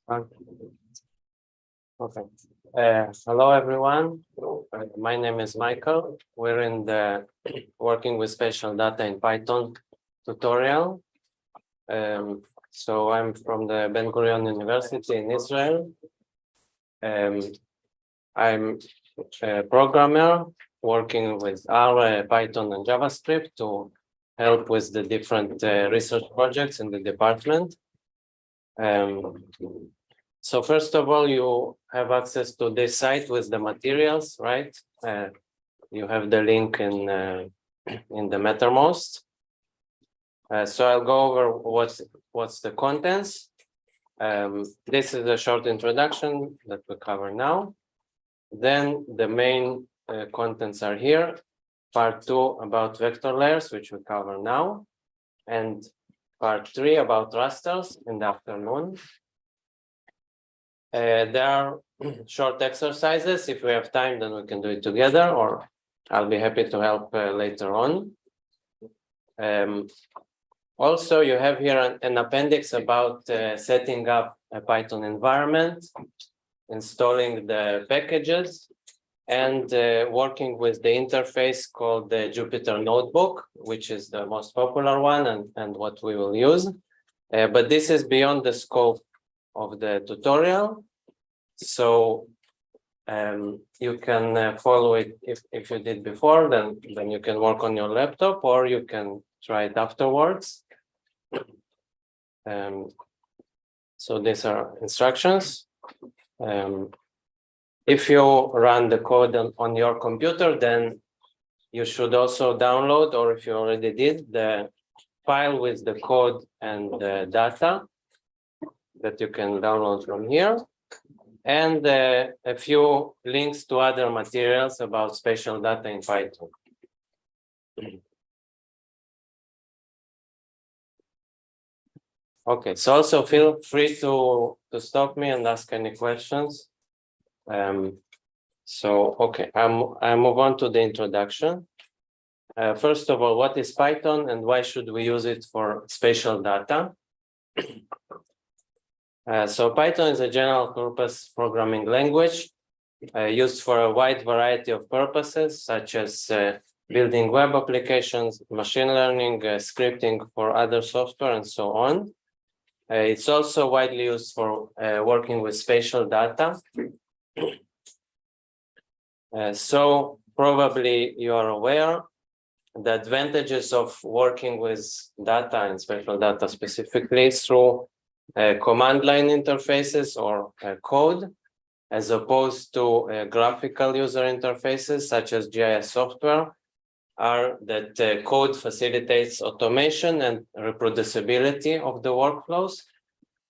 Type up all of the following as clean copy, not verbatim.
Okay. Hello, everyone. My name is Michael. We're in the working with spatial data in Python tutorial. So I'm from the Ben Gurion University in Israel. I'm a programmer working with R, Python, and JavaScript to help with the different research projects in the department. So first of all, you have access to this site with the materials, right? You have the link in the Mattermost. So I'll go over what's the contents. This is a short introduction that we cover now. Then the main contents are here. Part 2 about vector layers, which we cover now, and part 3 about rasters in the afternoon. There are short exercises. If we have time, then we can do it together, or I'll be happy to help later on. Also, you have here an appendix about setting up a Python environment, installing the packages, and working with the interface called the Jupyter Notebook, which is the most popular one and what we will use. But this is beyond the scope of the tutorial. So you can follow it if you did before, then you can work on your laptop, or you can try it afterwards. So these are instructions. If you run the code on your computer, then you should also download, or if you already did, the file with the code and the data that you can download from here, and a few links to other materials about spatial data in Python. Okay, so also feel free to stop me and ask any questions. Okay, I move on to the introduction. First of all, what is Python and why should we use it for spatial data? So Python is a general purpose programming language used for a wide variety of purposes, such as building web applications, machine learning, scripting for other software, and so on. It's also widely used for working with spatial data. So probably you are aware the advantages of working with data and spatial data specifically through command line interfaces or code, as opposed to graphical user interfaces such as GIS software, are that code facilitates automation and reproducibility of the workflows.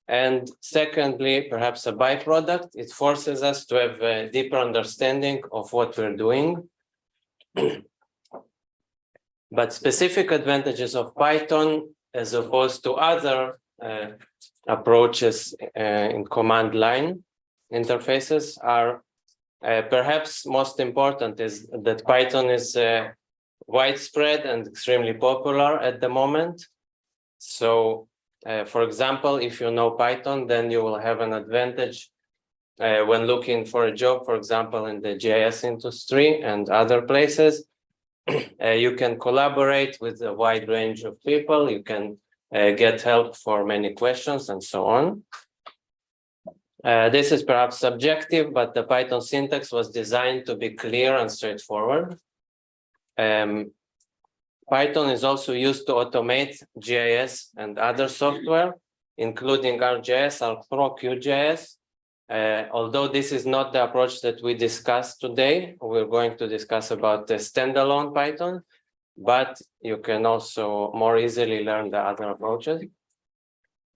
And secondly, perhaps a byproduct, it forces us to have a deeper understanding of what we're doing. But specific advantages of Python, as opposed to other approaches in command line interfaces, are perhaps most important is that Python is widespread and extremely popular at the moment. So, for example, if you know Python, then you will have an advantage when looking for a job, for example, in the GIS industry and other places. You can collaborate with a wide range of people. You can get help for many questions and so on. This is perhaps subjective, but the Python syntax was designed to be clear and straightforward. Python is also used to automate GIS and other software, including ArcGIS, ArcPro, QGIS. Although this is not the approach that we discussed today, we're going to discuss about the standalone Python, but you can also more easily learn the other approaches.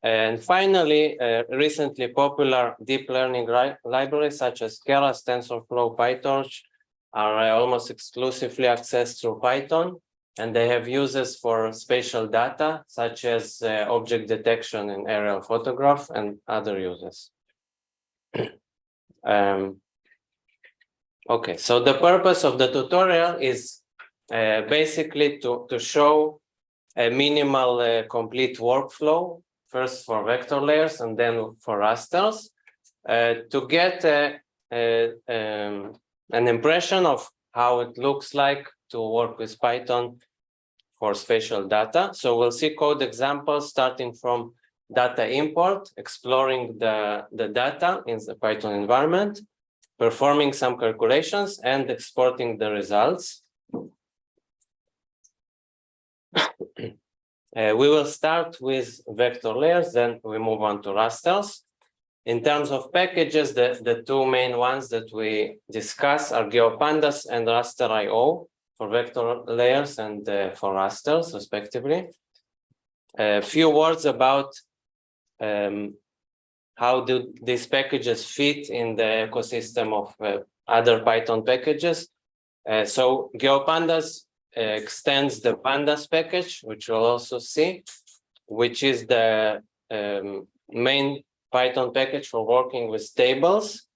And finally, recently popular deep learning libraries such as Keras, TensorFlow, PyTorch are almost exclusively accessed through Python, and they have uses for spatial data such as object detection in aerial photograph and other uses. Okay, so the purpose of the tutorial is basically to show a minimal complete workflow, first for vector layers and then for rasters. to get an impression of how it looks like to work with Python for spatial data. So we'll see code examples starting from data import, exploring the data in the Python environment, performing some calculations, and exporting the results. We will start with vector layers, then we move on to rasters. In terms of packages, the two main ones that we discuss are Geopandas and raster.io for vector layers and for rasters, respectively. A few words about how do these packages fit in the ecosystem of other Python packages. So Geopandas extends the pandas package, which we'll also see, which is the main Python package for working with tables.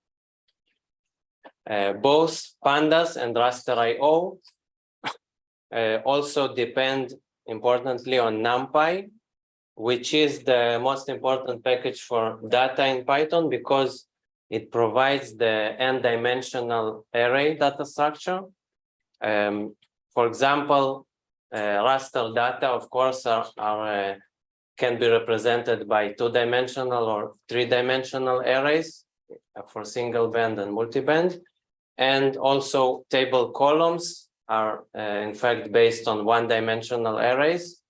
Both pandas and raster.io also depend importantly on NumPy, which is the most important package for data in Python because it provides the n-dimensional array data structure. For example, raster data, of course, can be represented by two-dimensional or three-dimensional arrays for single band and multi-band. And also table columns are in fact based on one-dimensional arrays.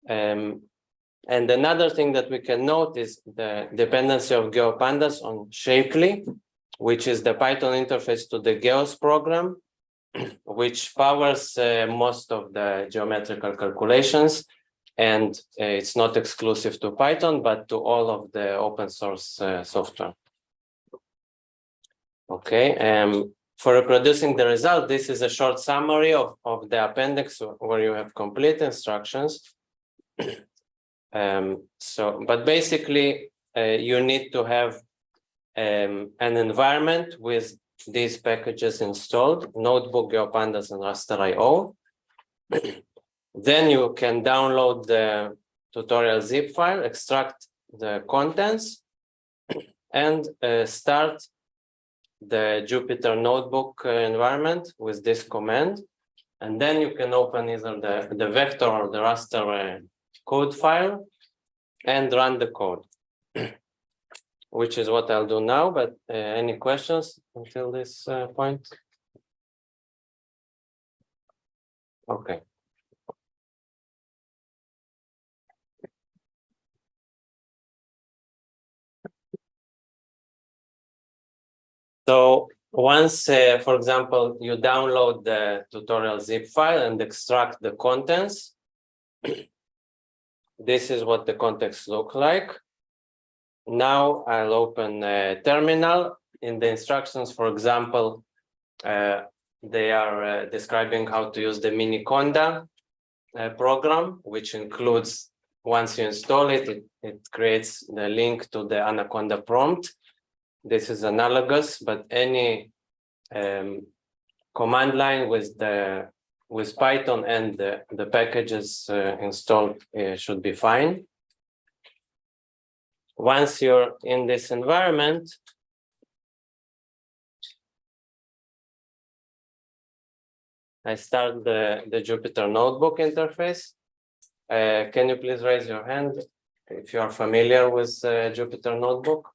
And another thing that we can note is the dependency of Geopandas on Shapely, which is the Python interface to the Geos program, which powers most of the geometrical calculations. And it's not exclusive to Python, but to all of the open source software. Okay, for reproducing the result, this is a short summary of the appendix where you have complete instructions. But basically, you need to have an environment with these packages installed, Notebook, Geopandas, and raster.io. Then you can download the tutorial zip file, extract the contents, and start the Jupyter Notebook environment with this command. And then you can open either the vector or the raster code file and run the code, which is what I'll do now. But any questions until this point? Okay. So once, for example, you download the tutorial zip file and extract the contents, this is what the contents look like. Now I'll open a terminal. In the instructions, for example, they are describing how to use the Miniconda program, which includes, once you install it, it creates the link to the Anaconda prompt. This is analogous, but any command line with Python and the packages installed should be fine. Once you're in this environment, I start the Jupyter Notebook interface. Can you please raise your hand if you are familiar with Jupyter Notebook?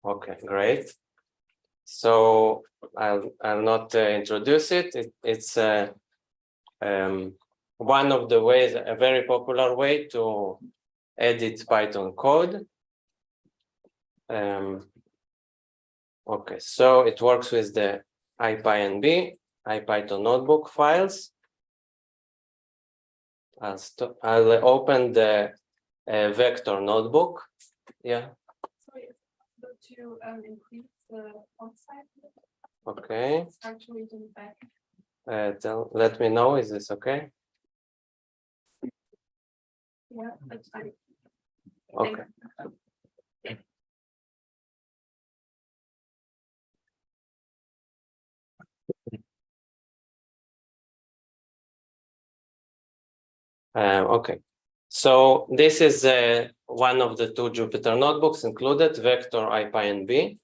Okay, great. So I'll not introduce it. It's one of the ways, a very popular way to edit Python code. Okay, so it works with the IPyNB, IPython notebook files. I'll open the vector notebook. Yeah. Sorry, to increase the font size. Okay. It's actually in the back. Let me know. Is this okay? Yeah, that's fine. Okay. Okay. So this is one of the two Jupyter notebooks included, vector IPyNB.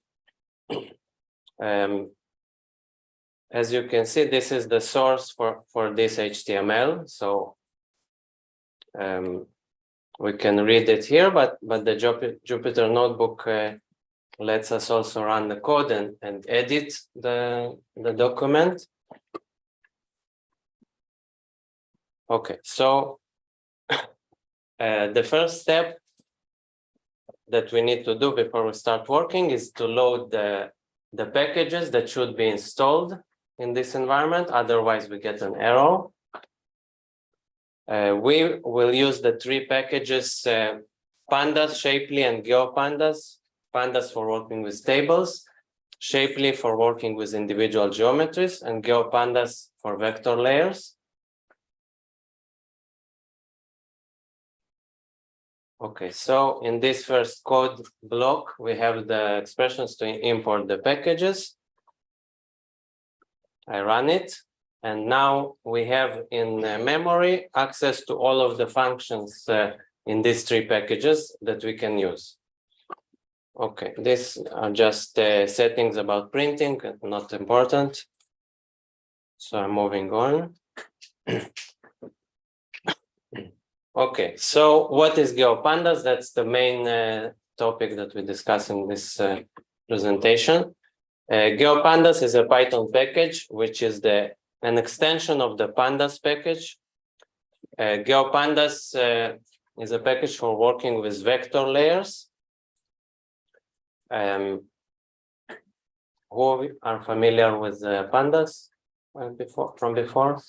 As you can see, this is the source for this HTML. So we can read it here, but the Jupyter notebook lets us also run the code and edit the document. Okay, so the first step that we need to do before we start working is to load the packages that should be installed in this environment. Otherwise, we get an error. We will use the three packages, Pandas, Shapely, and GeoPandas. Pandas for working with tables, Shapely for working with individual geometries, and GeoPandas for vector layers. Okay, so in this first code block, we have the expressions to import the packages. I run it, and now we have in memory access to all of the functions in these three packages that we can use. Okay, these are just settings about printing, not important. So I'm moving on. Okay, so what is GeoPandas? That's the main topic that we discuss in this presentation. GeoPandas is a Python package, which is an extension of the Pandas package. GeoPandas is a package for working with vector layers. Who are familiar with pandas from before?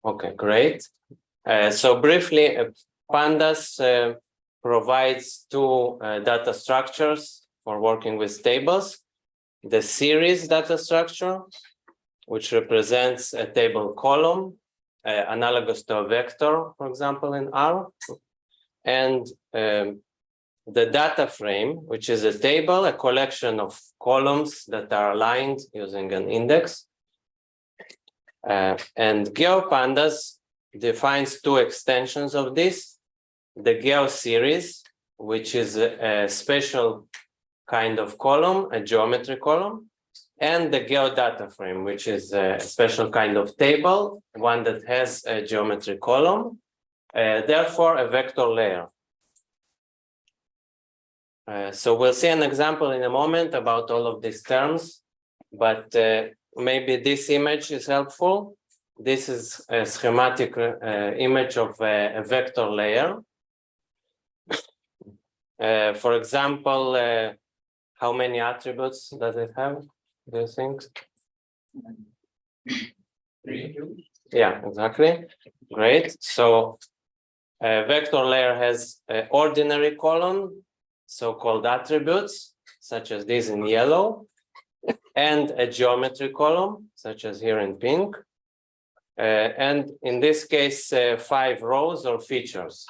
Okay, great. So briefly, pandas provides two data structures for working with tables. The series data structure, which represents a table column, analogous to a vector, for example, in R, and the data frame, which is a table, a collection of columns that are aligned using an index. And GeoPandas defines two extensions of this, the Geo series, which is a special kind of column, a geometry column, and the GeoDataFrame, which is a special kind of table, one that has a geometry column, therefore a vector layer. So we'll see an example in a moment about all of these terms, but maybe this image is helpful. This is a schematic image of a vector layer. For example, how many attributes does it have, do you think? 3. Yeah, exactly. Great. So a vector layer has an ordinary column, so-called attributes, such as these in yellow, and a geometry column, such as here in pink. And in this case, 5 rows or features.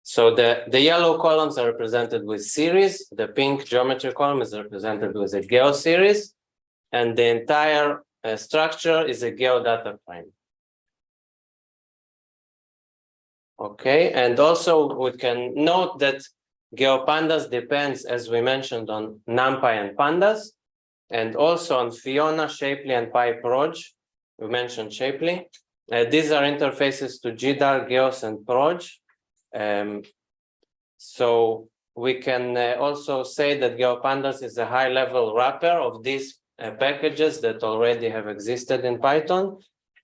So the yellow columns are represented with series, the pink geometry column is represented with a geo series, and the entire structure is a GeoDataFrame. Okay, and also we can note that GeoPandas depends, as we mentioned, on NumPy and Pandas, and also on Fiona, Shapely, and PyProj. We mentioned Shapely. These are interfaces to GDAR, Geos, and Proj. So we can also say that GeoPandas is a high-level wrapper of these packages that already have existed in Python,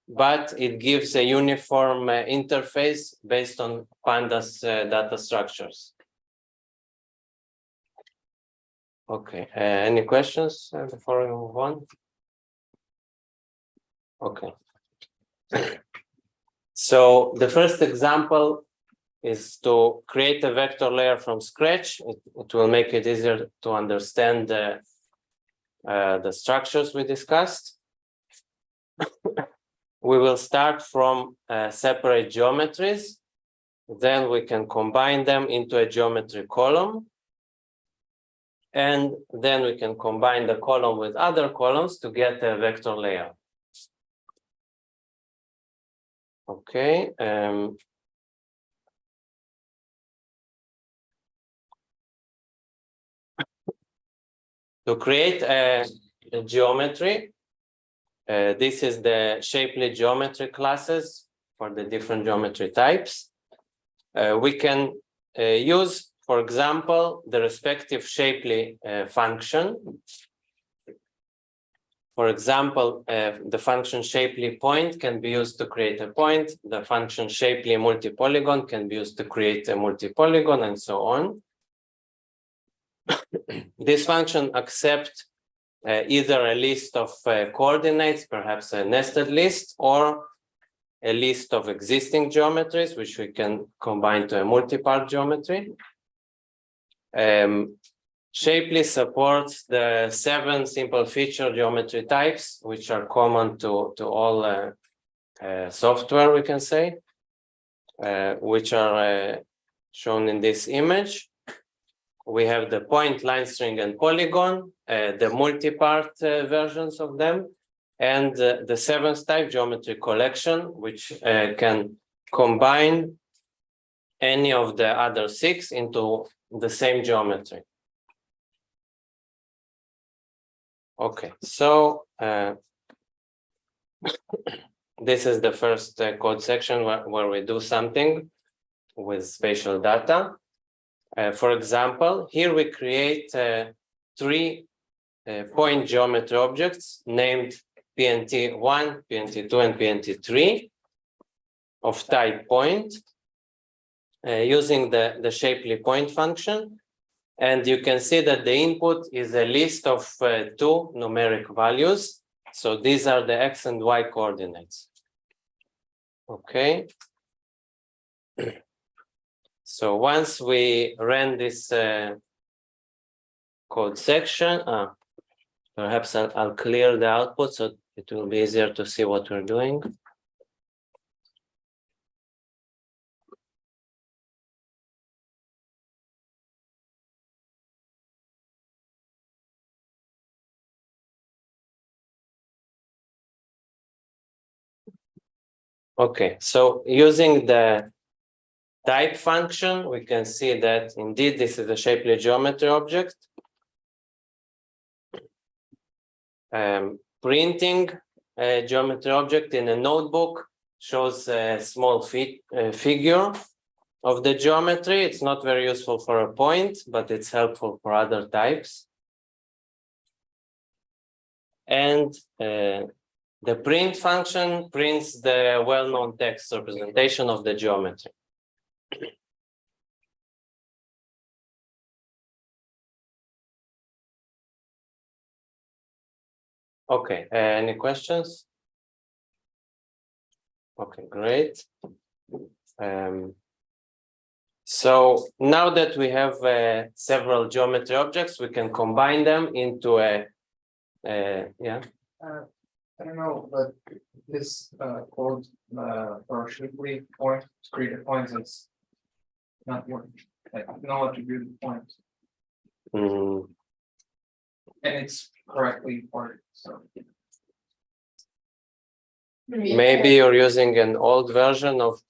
but it gives a uniform interface based on Pandas data structures. Okay, any questions before we move on? Okay. So the first example is to create a vector layer from scratch. It will make it easier to understand the structures we discussed. We will start from separate geometries. Then we can combine them into a geometry column. And then we can combine the column with other columns to get a vector layer. Okay. To create a geometry, this is the shapely geometry classes for the different geometry types. We can use, for example, the respective shapely function. For example, the function shapely point can be used to create a point. The function shapely multi-polygon can be used to create a multi-polygon, and so on. This function accepts either a list of coordinates, perhaps a nested list, or a list of existing geometries, which we can combine to a multi-part geometry. Shapely supports the 7 simple feature geometry types, which are common to all software, we can say, which are shown in this image. We have the point, line, string, and polygon, the multi-part versions of them, and the 7th type geometry collection, which can combine any of the other 6 into the same geometry. Okay, so this is the first code section where we do something with spatial data. For example, here we create 3 point geometry objects named PNT1, PNT2, and PNT3 of type point using the shapely point function. And you can see that the input is a list of 2 numeric values. So these are the X and Y coordinates. Okay. So once we ran this code section, perhaps I'll clear the output so it will be easier to see what we're doing. Okay, so using the type function, we can see that indeed this is a shapely geometry object. Printing a geometry object in a notebook shows a small figure of the geometry. It's not very useful for a point, but it's helpful for other types. And the print function prints the well-known text representation of the geometry. Okay, any questions? Okay, great. So now that we have several geometry objects, we can combine them into a, yeah. I don't know, but this code for shapely point to create a point is not working. Like no attributed point. And it's correctly ported. So Maybe you're using an old version of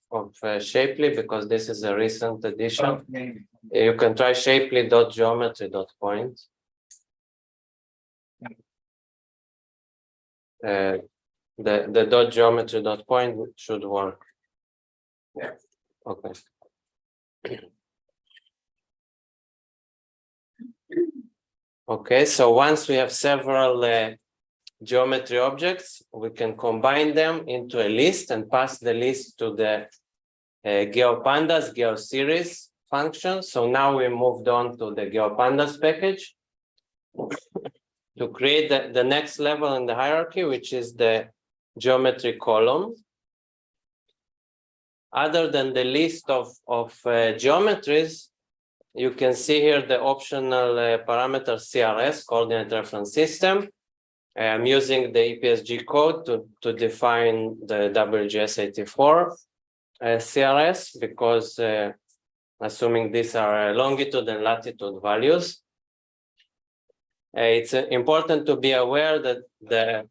Shapely because this is a recent addition. maybe. You can try shapely.geometry.point. The .geometry.point should work. Yeah. Okay. Okay, so once we have several geometry objects, we can combine them into a list and pass the list to the Geopandas GeoSeries function. So now we moved on to the Geopandas package to create the next level in the hierarchy, which is the geometry column. Other than the list of geometries, you can see here the optional parameter CRS, coordinate reference system. I'm using the EPSG code to define the WGS84 CRS because assuming these are longitude and latitude values. It's important to be aware that the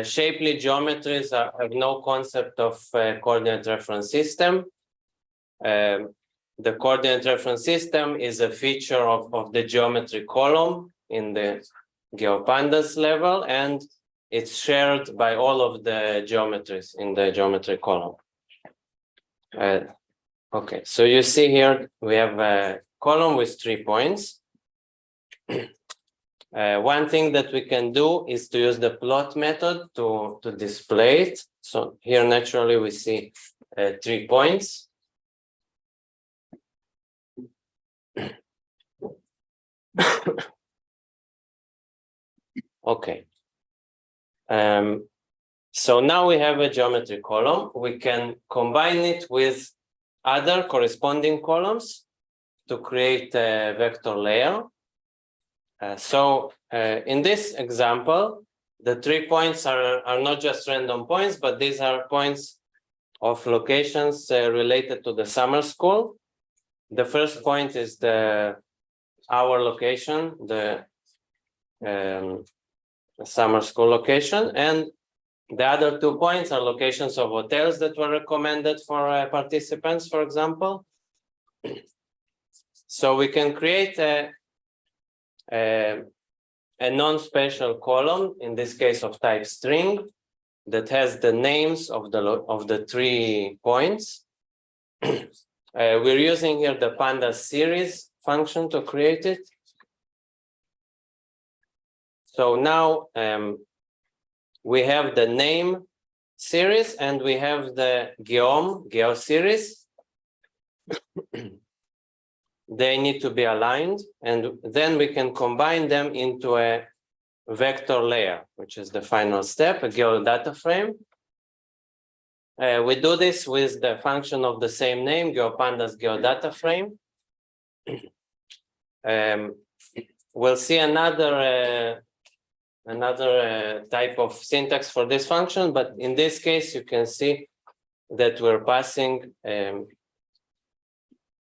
shapely geometries have no concept of coordinate reference system. The coordinate reference system is a feature of the geometry column, in the Geopandas level, and it's shared by all of the geometries in the geometry column. Okay, so you see here we have a column with 3 points. One thing that we can do is to use the plot method to display it. So here naturally we see 3 points. Okay. So now we have a geometry column. We can combine it with other corresponding columns to create a vector layer. In this example, the 3 points are not just random points, but these are points of locations related to the summer school. The first point is our location, the summer school location, and the other 2 points are locations of hotels that were recommended for participants, for example. So we can create a non-spatial column, in this case of type string, that has the names of the 3 points. We're using here the Pandas series function to create it. So now we have the name series and we have the geo series. They need to be aligned, and then we can combine them into a vector layer, which is the final step, a GeoDataFrame. We do this with the function of the same name, Geopandas GeoDataFrame. We'll see another type of syntax for this function, but in this case, you can see that we're passing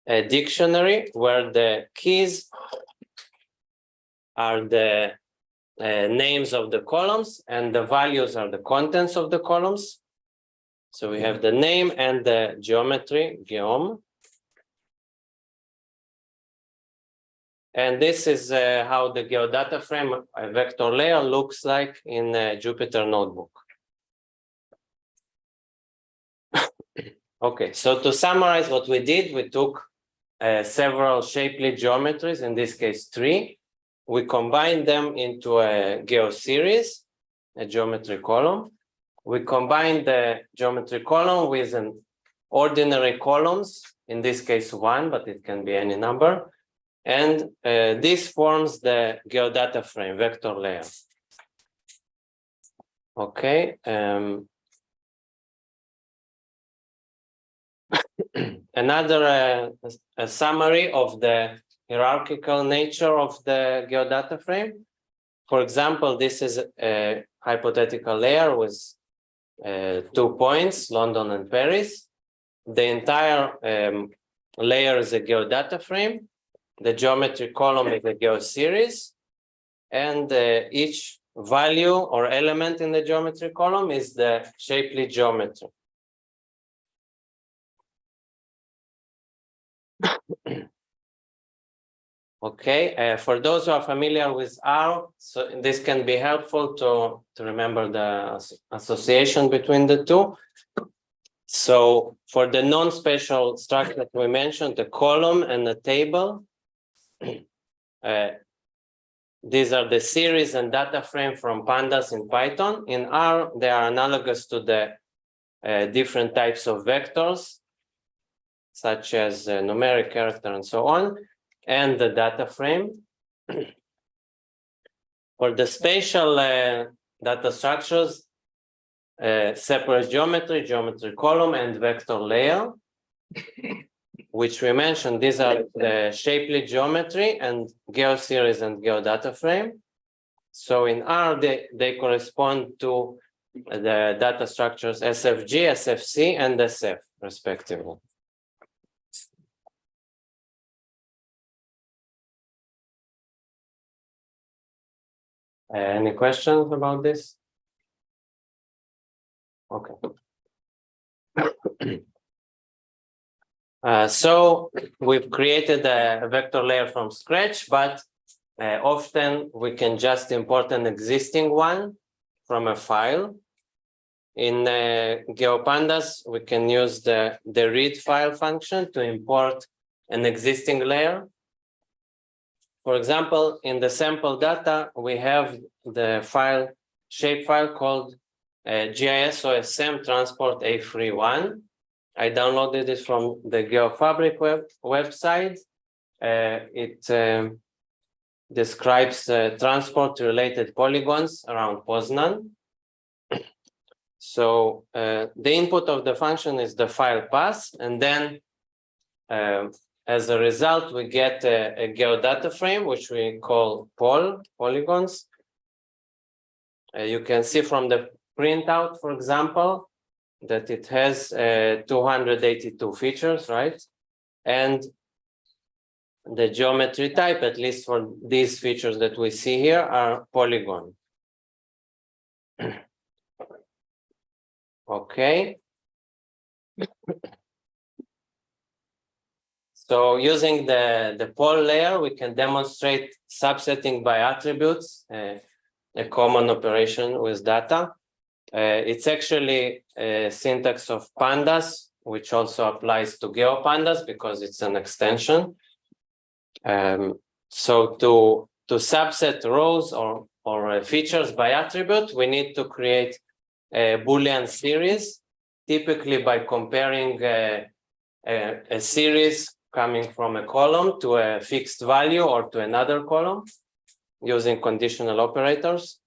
a dictionary where the keys are the names of the columns and the values are the contents of the columns. So we have the name and the geometry, geom. And this is how the GeoDataFrame vector layer looks like in a Jupyter notebook. Okay, so to summarize what we did, we took several shapely geometries, in this case 3. We combined them into a geo series, a geometry column. We combined the geometry column with an ordinary columns, in this case 1, but it can be any number. And this forms the GeoDataFrame vector layer. Okay. Another a summary of the hierarchical nature of the GeoDataFrame. For example, this is a hypothetical layer with 2 points, London and Paris. The entire layer is a GeoDataFrame. The geometry column is a geo series, and each value or element in the geometry column is the shapely geometry. Okay, for those who are familiar with R, so this can be helpful to remember the association between the two. So for the non-spatial structure that we mentioned, the column and the table, these are the series and data frame from Pandas in Python. In R, they are analogous to the different types of vectors, such as numeric, character, and so on, and the data frame. For the spatial data structures, separate geometry, geometry column, and vector layer, which we mentioned. These are the shapely geometry and geoseries and GeoDataFrame. So in R, they correspond to the data structures SFG, SFC, and SF, respectively. Any questions about this? Okay. So we've created a vector layer from scratch, but Often we can just import an existing one from a file. In Geopandas, we can use the ReadFile function to import an existing layer. For example, in the sample data, we have the file shapefile called GIS OSM transport A31. I downloaded it from the GeoFabric website. It describes transport-related polygons around Poznan. So the input of the function is the file path, and then as a result, we get a GeoDataFrame, which we call polygons. You can see from the printout, for example, that it has 282 features, right? And the geometry type, at least for these features that we see here, are polygon. Okay. So using the pol layer, we can demonstrate subsetting by attributes, a common operation with data. It's actually a syntax of pandas, which also applies to Geopandas because it's an extension. So to subset rows or features by attribute, we need to create a Boolean series, typically by comparing a series coming from a column to a fixed value or to another column using conditional operators.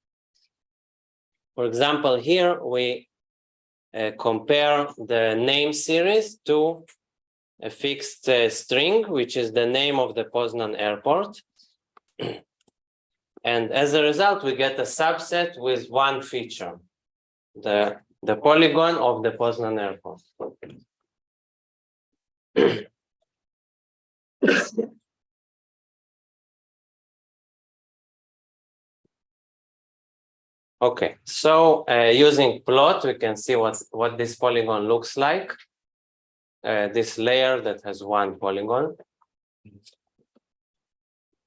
For example, here we compare the name series to a fixed string, which is the name of the Poznan airport. And as a result, we get a subset with one feature, the polygon of the Poznan airport. Okay, so using plot, we can see what this polygon looks like. This layer that has one polygon.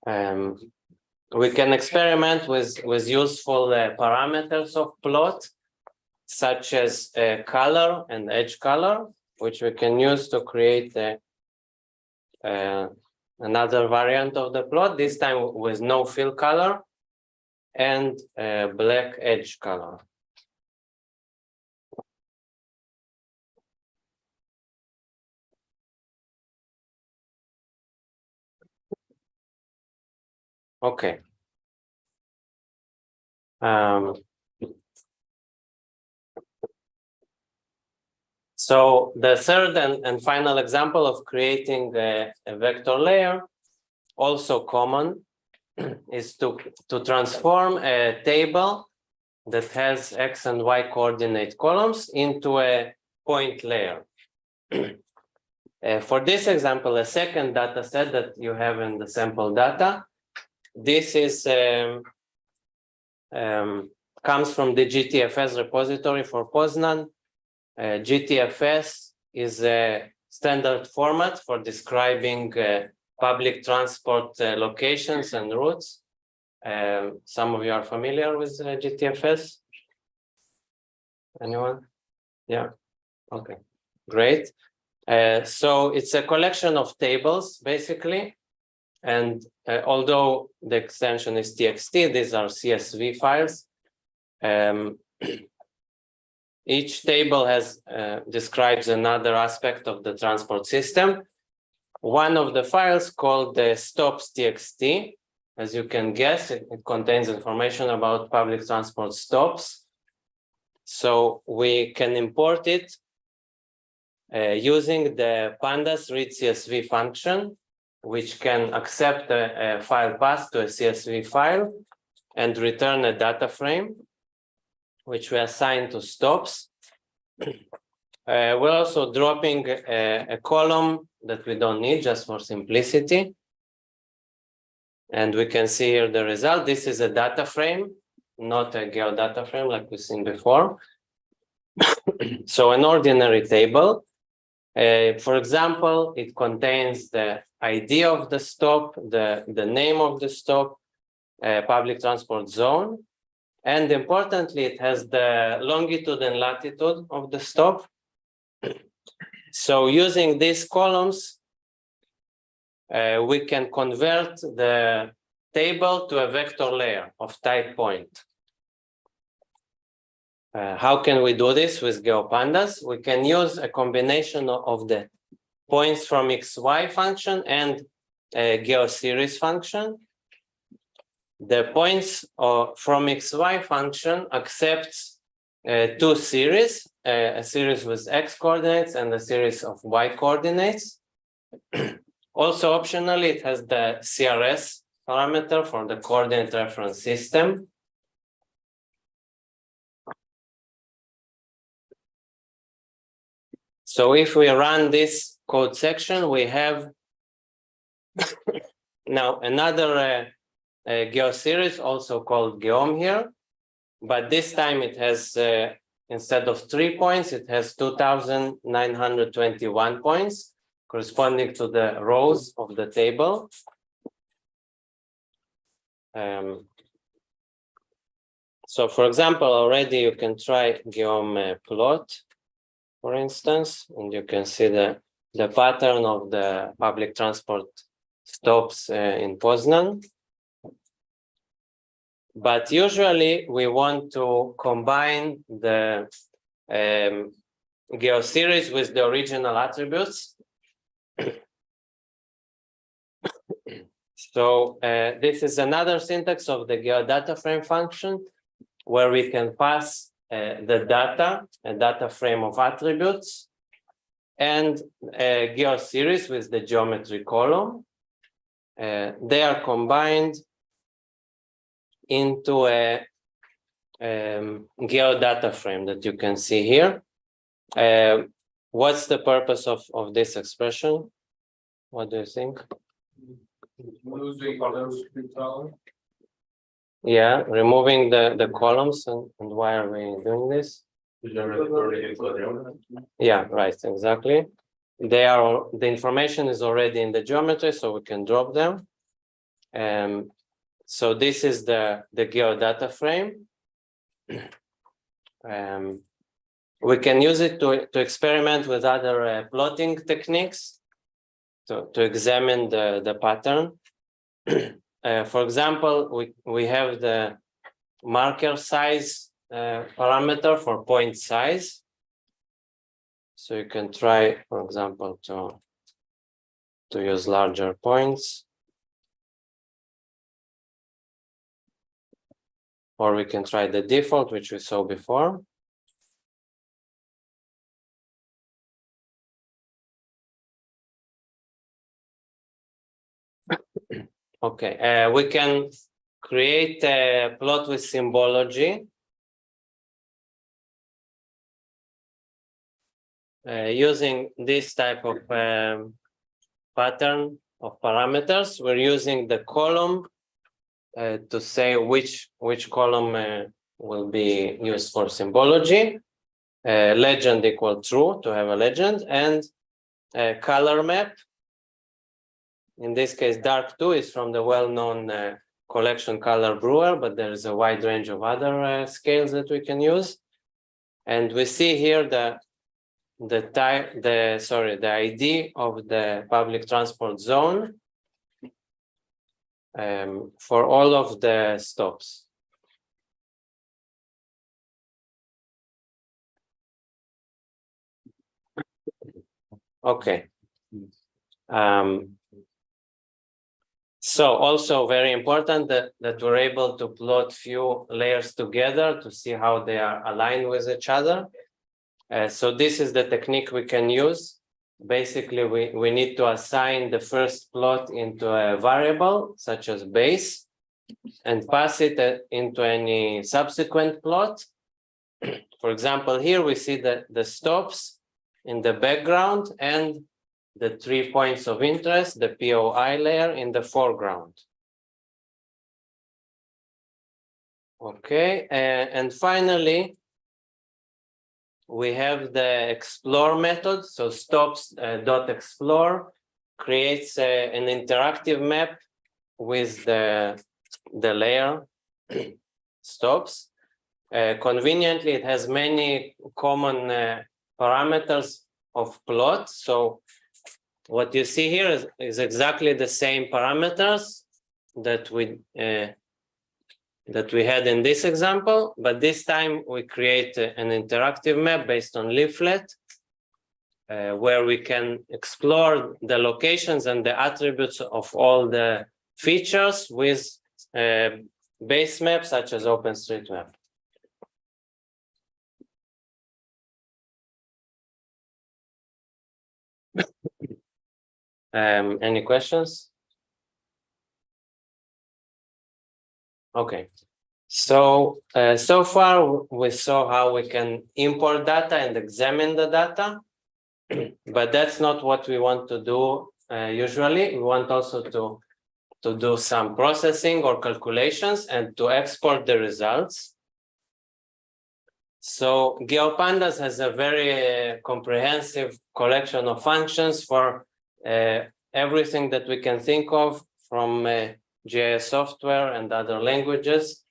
We can experiment with useful parameters of plot, such as color and edge color, which we can use to create another variant of the plot, this time with no fill color and black edge color. Okay. So the third and final example of creating a vector layer, also common, is to transform a table that has X and Y coordinate columns into a point layer. For this example, a second data set that you have in the sample data, this is comes from the GTFS repository for Poznan. GTFS is a standard format for describing public transport locations and routes. Some of you are familiar with GTFS? Anyone? Yeah, okay, great. So it's a collection of tables, basically. And although the extension is TXT, these are CSV files. Each table describes another aspect of the transport system. One of the files called the stops.txt, as you can guess, it contains information about public transport stops. So we can import it using the pandas read CSV function, which can accept a file path to a CSV file and return a data frame, which we assign to stops. We're also dropping a column that we don't need just for simplicity. And we can see here the result. This is a data frame, not a GeoData frame like we've seen before. So an ordinary table. For example, it contains the ID of the stop, the name of the stop, public transport zone. And importantly, it has the longitude and latitude of the stop. So using these columns, we can convert the table to a vector layer of type point. How can we do this with GeoPandas? We can use a combination of the points from XY function and GeoSeries function. The points from XY function accepts two series, a series with X coordinates and a series of Y coordinates. Also, optionally, it has the CRS parameter for the coordinate reference system. So if we run this code section, we have now another GeoSeries, also called Geom here, but this time it has, instead of 3 points, it has 2,921 points, corresponding to the rows of the table. So for example, already you can try Geom plot, for instance, and you can see the pattern of the public transport stops in Poznan. But usually we want to combine the GeoSeries with the original attributes. So this is another syntax of the GeoDataFrame function, where we can pass the data, a data frame of attributes, and a GeoSeries with the geometry column. They are combined into a GeoDataFrame that you can see here. What's the purpose of this expression? What do you think? Yeah, removing the columns, and why are we doing this? Yeah, right, exactly. The information is already in the geometry, so we can drop them. So this is the GeoDataFrame. We can use it to experiment with other plotting techniques to examine the pattern. For example, we have the marker size parameter for point size. So you can try, for example, to use larger points. Or we can try the default, which we saw before. Okay, we can create a plot with symbology using this type of pattern of parameters. We're using the column to say which column will be used for symbology. Legend equal true to have a legend, and color map. In this case, dark 2 is from the well-known collection Color Brewer, but there is a wide range of other scales that we can use. And we see here the ID of the public transport zone for all of the stops. Okay. So also very important that we're able to plot few layers together to see how they are aligned with each other. So this is the technique we can use. Basically, we need to assign the first plot into a variable, such as base, and pass it into any subsequent plot. For example, here we see the stops in the background and the 3 points of interest, the POI layer, in the foreground. Okay, and finally, we have the explore method. So stops.explore creates an interactive map with the the layer stops. Conveniently, it has many common parameters of plot. So what you see here is exactly the same parameters that we had in this example, but this time we create an interactive map based on leaflet, where we can explore the locations and the attributes of all the features with base maps such as OpenStreetMap. Any questions? Okay. So, so far we saw how we can import data and examine the data, but that's not what we want to do usually. We want also to do some processing or calculations and to export the results. So Geopandas has a very comprehensive collection of functions for everything that we can think of from GIS software and other languages.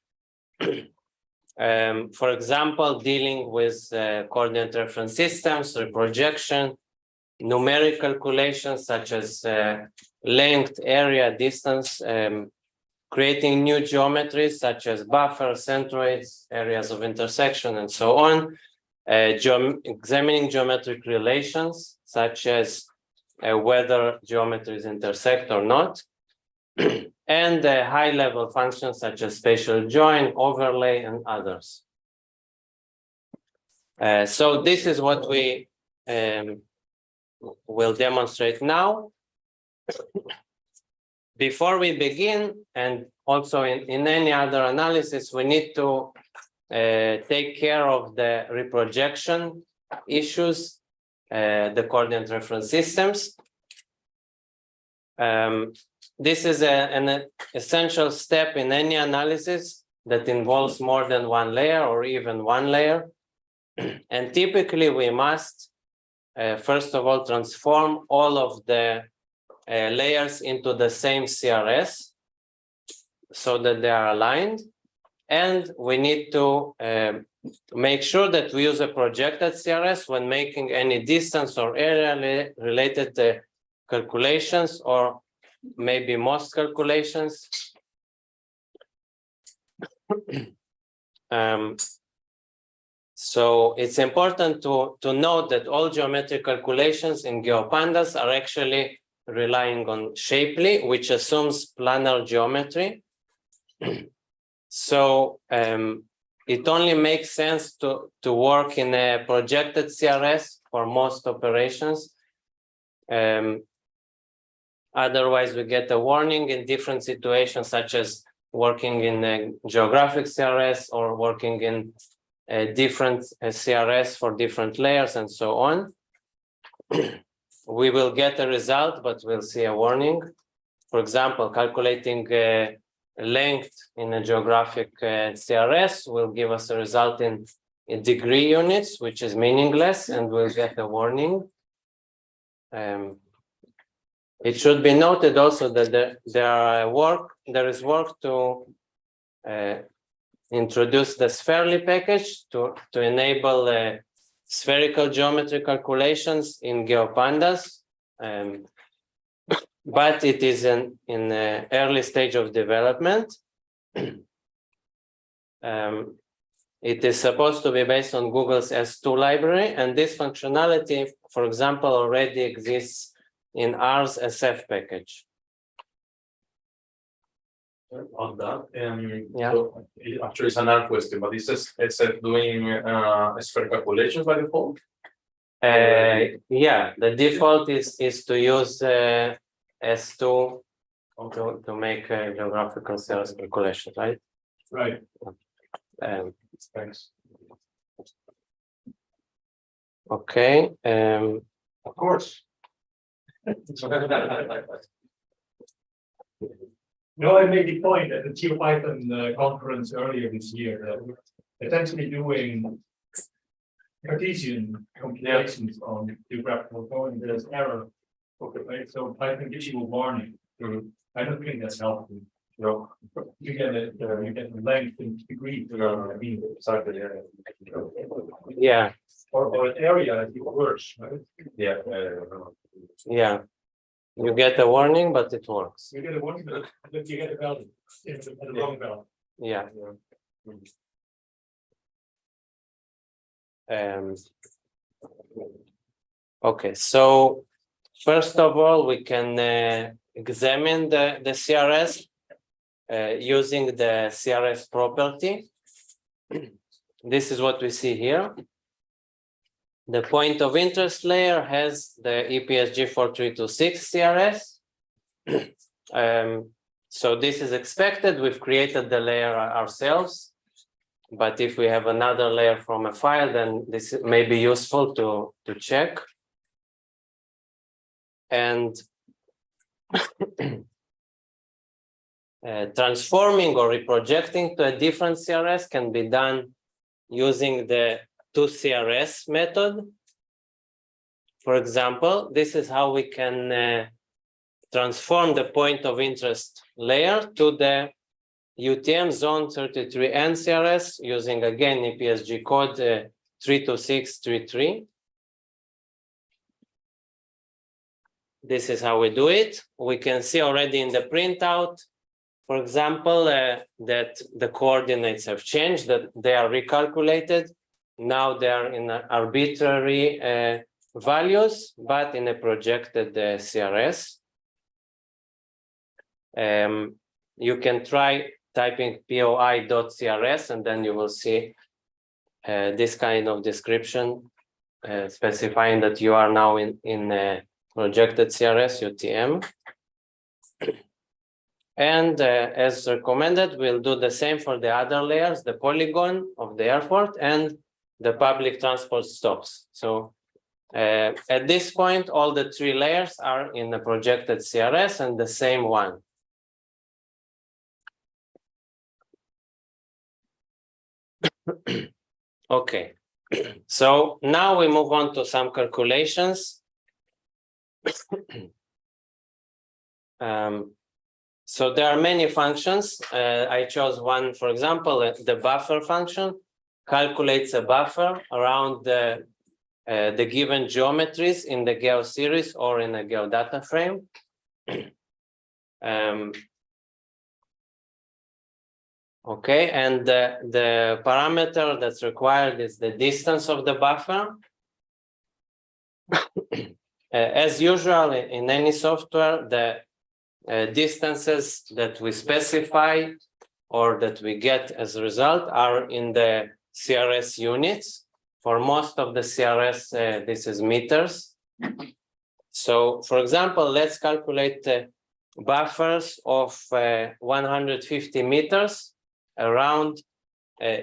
For example, dealing with coordinate reference systems, reprojection, numeric calculations such as length, area, distance, creating new geometries such as buffers, centroids, areas of intersection, and so on, examining geometric relations such as whether geometries intersect or not, and high-level functions such as spatial join, overlay, and others. So this is what we will demonstrate now. Before we begin, and also in any other analysis, we need to take care of the reprojection issues, the coordinate reference systems. This is an essential step in any analysis that involves more than one layer or even one layer. And typically we must, first of all, transform all of the layers into the same CRS so that they are aligned. And we need to make sure that we use a projected CRS when making any distance or area related calculations, or maybe most calculations. So it's important to note that all geometric calculations in Geopandas are actually relying on Shapely, which assumes planar geometry. So it only makes sense to work in a projected CRS for most operations. Otherwise, we get a warning in different situations, such as working in a geographic CRS or working in a different CRS for different layers and so on. We will get a result, but we'll see a warning. For example, calculating length in a geographic CRS will give us a result in degree units, which is meaningless, and we'll get a warning. It should be noted also that there is work to introduce the Spherely package to enable spherical geometry calculations in Geopandas, but it is in an early stage of development. It is supposed to be based on Google's S2 library, and this functionality, for example, already exists in R's SF package. On that, Yeah. so actually it's another question, but it's doing sphere calculations by default. Yeah, the default is to use S2 to make geographical CRS calculations, right? Right. Thanks. Okay. Of course. No, I made the point at the GeoPython conference earlier this year that essentially doing Cartesian calculations on geographical point, there's error. Okay, right? So Python gives you a warning. I don't think that's helpful. No, You get it, you get length in degrees. no, I mean, exactly, yeah. Yeah, or an area is worse, right? Yeah, yeah. You get a warning, but it works. You get a one, but you get a value, it's a wrong value. Yeah. Okay, so first of all, we can examine the CRS using the CRS property. This is what we see here. The point of interest layer has the EPSG 4326 CRS. So this is expected. We've created the layer ourselves. But if we have another layer from a file, then this may be useful to check. And transforming or reprojecting to a different CRS can be done using the toCRS method. For example, this is how we can transform the point of interest layer to the UTM zone 33N CRS using again EPSG code 32633. This is how we do it. We can see already in the printout, for example, that the coordinates have changed, that they are recalculated. Now they are in arbitrary values, but in a projected CRS. You can try typing POI.CRS, and then you will see this kind of description specifying that you are now in a projected CRS UTM. And as recommended, we'll do the same for the other layers, the polygon of the airport and the public transport stops. So at this point, all the three layers are in the projected CRS and the same one. Okay, so now we move on to some calculations. So there are many functions. I chose one, for example, the buffer function calculates a buffer around the given geometries in the Geo series or in a GeoDataFrame. Okay, and the parameter that's required is the distance of the buffer. As usual, in any software, the distances that we specify or that we get as a result are in the CRS units. For most of the CRS, this is meters. So, for example, let's calculate buffers of 150 meters around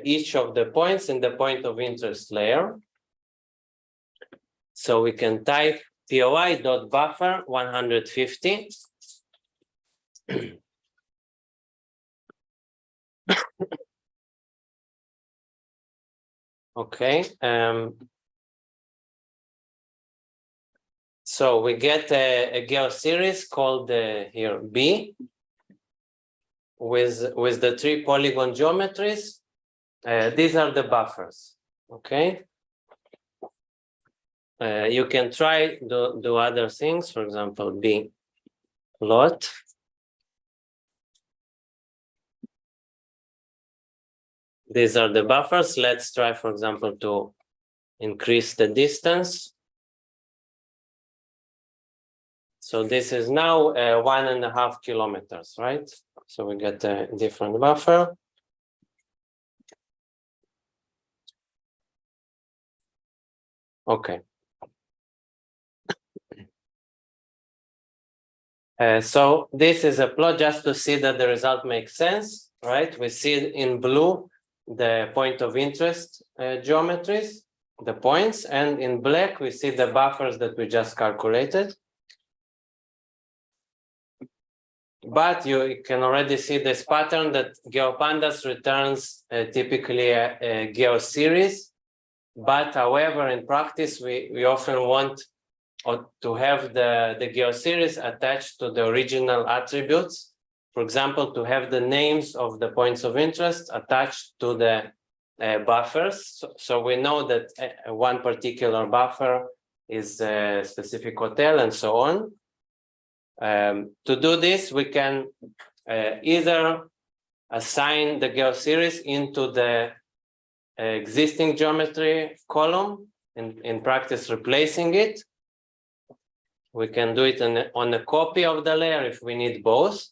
each of the points in the point of interest layer. So we can type POI.buffer 150. Okay. So we get a Geo series called here B with the three polygon geometries. These are the buffers. Okay. You can try do other things. For example, B plot. These are the buffers. Let's try, for example, to increase the distance. So this is now 1.5 kilometers, right? So we get a different buffer. Okay. So this is a plot just to see that the result makes sense, right? We see in blue the point of interest geometries, the points, and in black we see the buffers that we just calculated. But you can already see this pattern that Geopandas returns typically a Geo series. But however, in practice, we often want to have the Geo series attached to the original attributes. for example, to have the names of the points of interest attached to the buffers. So we know that one particular buffer is a specific hotel and so on. To do this, we can either assign the GeoSeries into the existing geometry column, in practice replacing it. We can do it on a copy of the layer if we need both.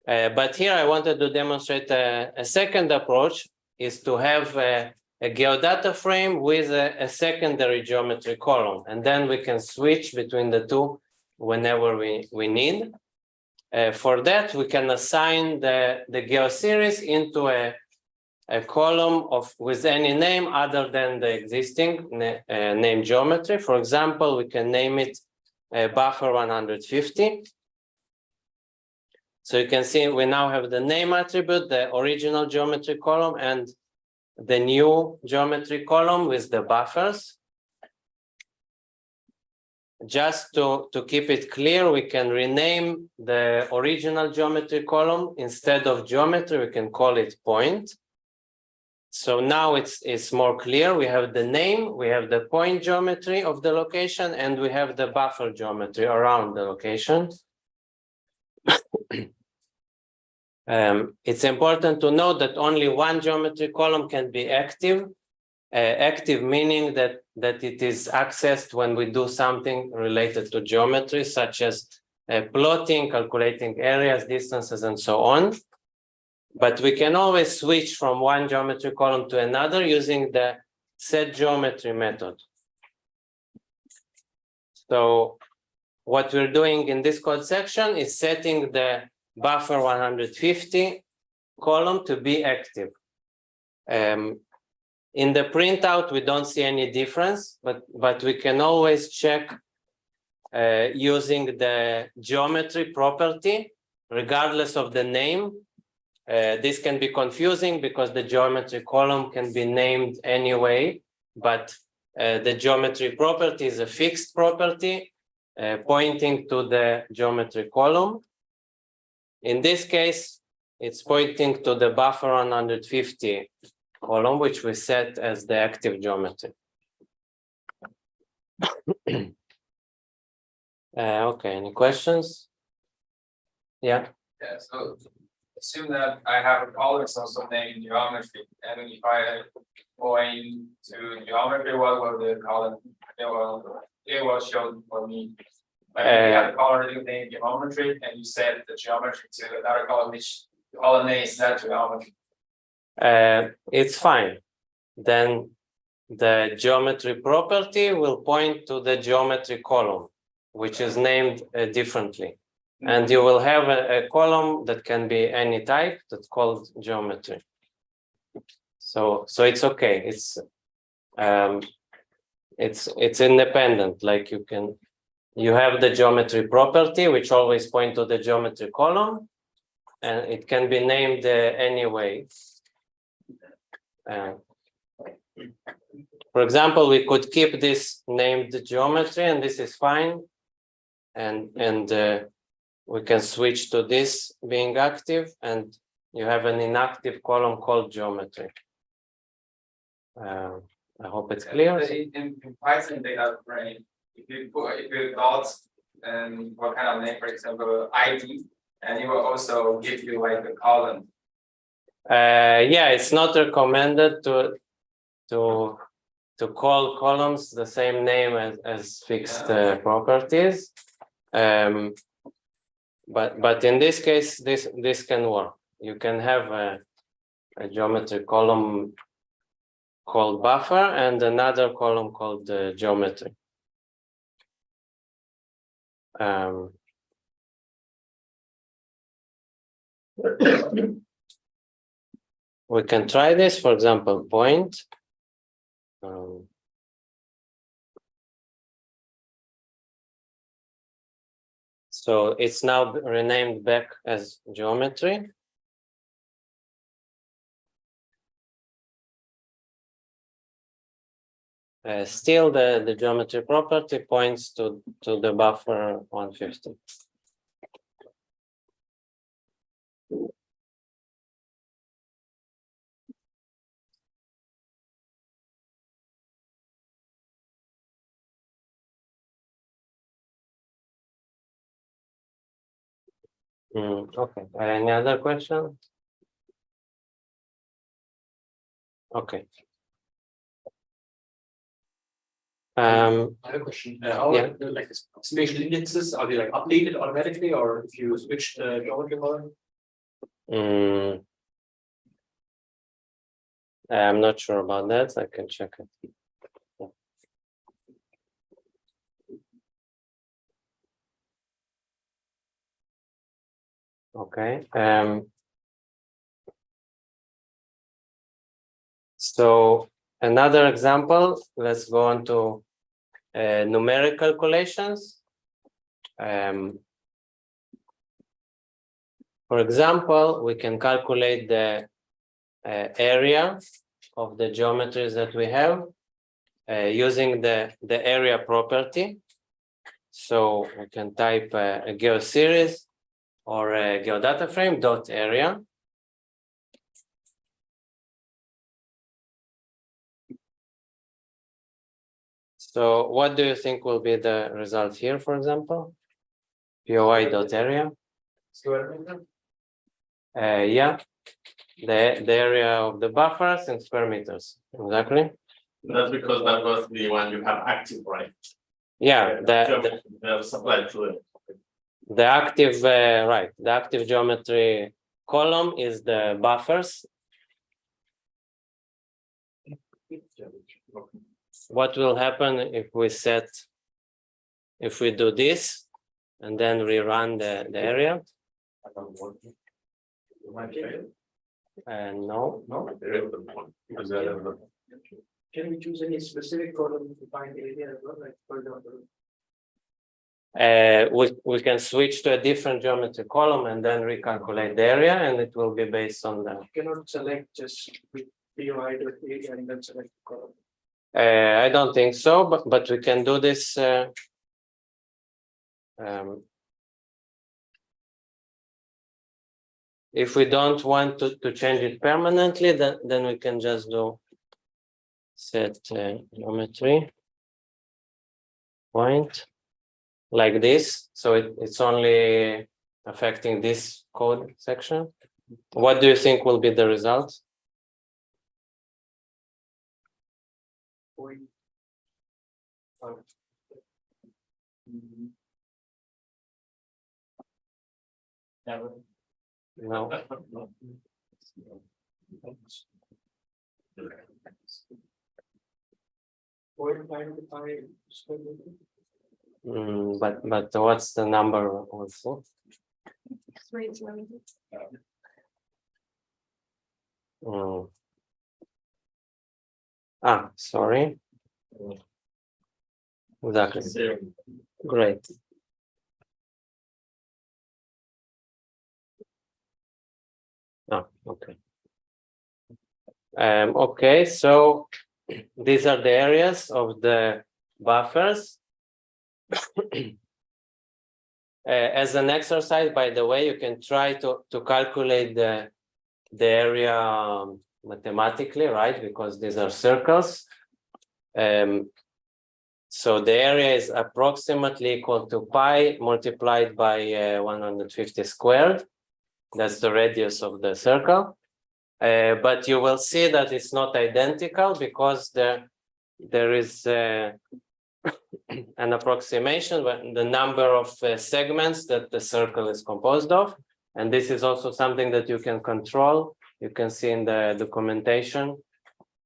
But here I wanted to demonstrate a second approach, is to have a GeoDataFrame with a secondary geometry column, and then we can switch between the two whenever we need. For that, we can assign the GeoSeries into a column with any name other than the existing name geometry. For example, we can name it buffer 150. So you can see we now have the name attribute, the original geometry column, and the new geometry column with the buffers. Just to keep it clear, we can rename the original geometry column. Instead of geometry, we can call it point. So now it's more clear. We have the name, we have the point geometry of the location, and we have the buffer geometry around the location. It's important to note that only one geometry column can be active. Active meaning that it is accessed when we do something related to geometry, such as plotting, calculating areas, distances, and so on. But we can always switch from one geometry column to another using the setGeometry method. So what we're doing in this code section is setting the buffer 150 column to be active. In the printout, we don't see any difference, but we can always check using the geometry property, regardless of the name. This can be confusing because the geometry column can be named anyway, but the geometry property is a fixed property pointing to the geometry column. In this case, it's pointing to the buffer 150 column, which we set as the active geometry. Okay, any questions? Yeah. Yeah, so assume that I have a column also named geometry, and then if I go into geometry, what will the column it will show for me? Like if you have a column named geometry, and you set the geometry to another column, which column name is that geometry? It's fine. Then the geometry property will point to the geometry column, which is named differently. And you will have a column that can be any type that's called geometry. So it's okay. It's independent. Like you have the geometry property, which always point to the geometry column, and it can be named any way. For example, we could keep this named geometry, and this is fine. And we can switch to this being active, and you have an inactive column called geometry. I hope it's clear. In Python DataFrame, if you dots and what kind of name, for example, ID, and it will also give you like a column. Yeah, it's not recommended to call columns the same name as fixed properties. But in this case, this can work. You can have a geometry column called buffer and another column called geometry. We can try this, for example, point. So it's now renamed back as geometry. Still, the geometry property points to the buffer 150. Okay, any other question? Okay. I have a question. How yeah. like spatial indexes, are they like updated automatically, or if you switch the geometry model? I'm not sure about that. I can check it. Okay. So another example, let's go on to numerical calculations. For example, we can calculate the area of the geometries that we have using the area property. So we can type a GeoSeries or a GeoDataFrame dot area. So what do you think will be the result here, for example? POI dot area. Square meter? Yeah, the area of the buffers in square meters. Exactly. That's because that was the one you have active, right? Yeah, the supply to it. the active, right, the active geometry column is the buffers. What will happen if we do this and then rerun the area? No. Can we choose any specific column to find area as well, like for example? We can switch to a different geometry column and then recalculate the area, and it will be based on the. You cannot select just with POI dot area and then select the column. I don't think so, but we can do this. If we don't want to change it permanently, then we can just do set geometry point like this. So it's only affecting this code section. What do you think will be the result? No. But what's the number also? Sorry. Exactly. Great. Okay. Okay, so these are the areas of the buffers. As an exercise, by the way, you can try to calculate the area mathematically, right? Because these are circles. So the area is approximately equal to pi multiplied by 150 squared. That's the radius of the circle. But you will see that it's not identical because there is an approximation when the number of segments that the circle is composed of. And this is also something that you can control. You can see in the documentation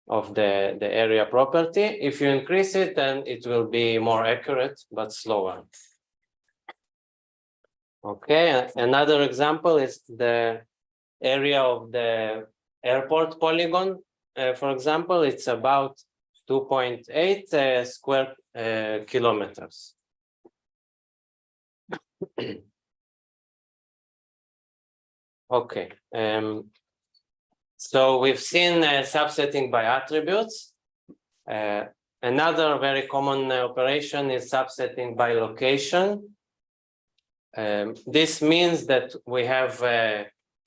of the area property. If you increase it, then it will be more accurate, but slower. Okay, another example is the area of the airport polygon. For example, it's about 2.8 square kilometers. Okay, so we've seen subsetting by attributes. Another very common operation is subsetting by location. This means that we have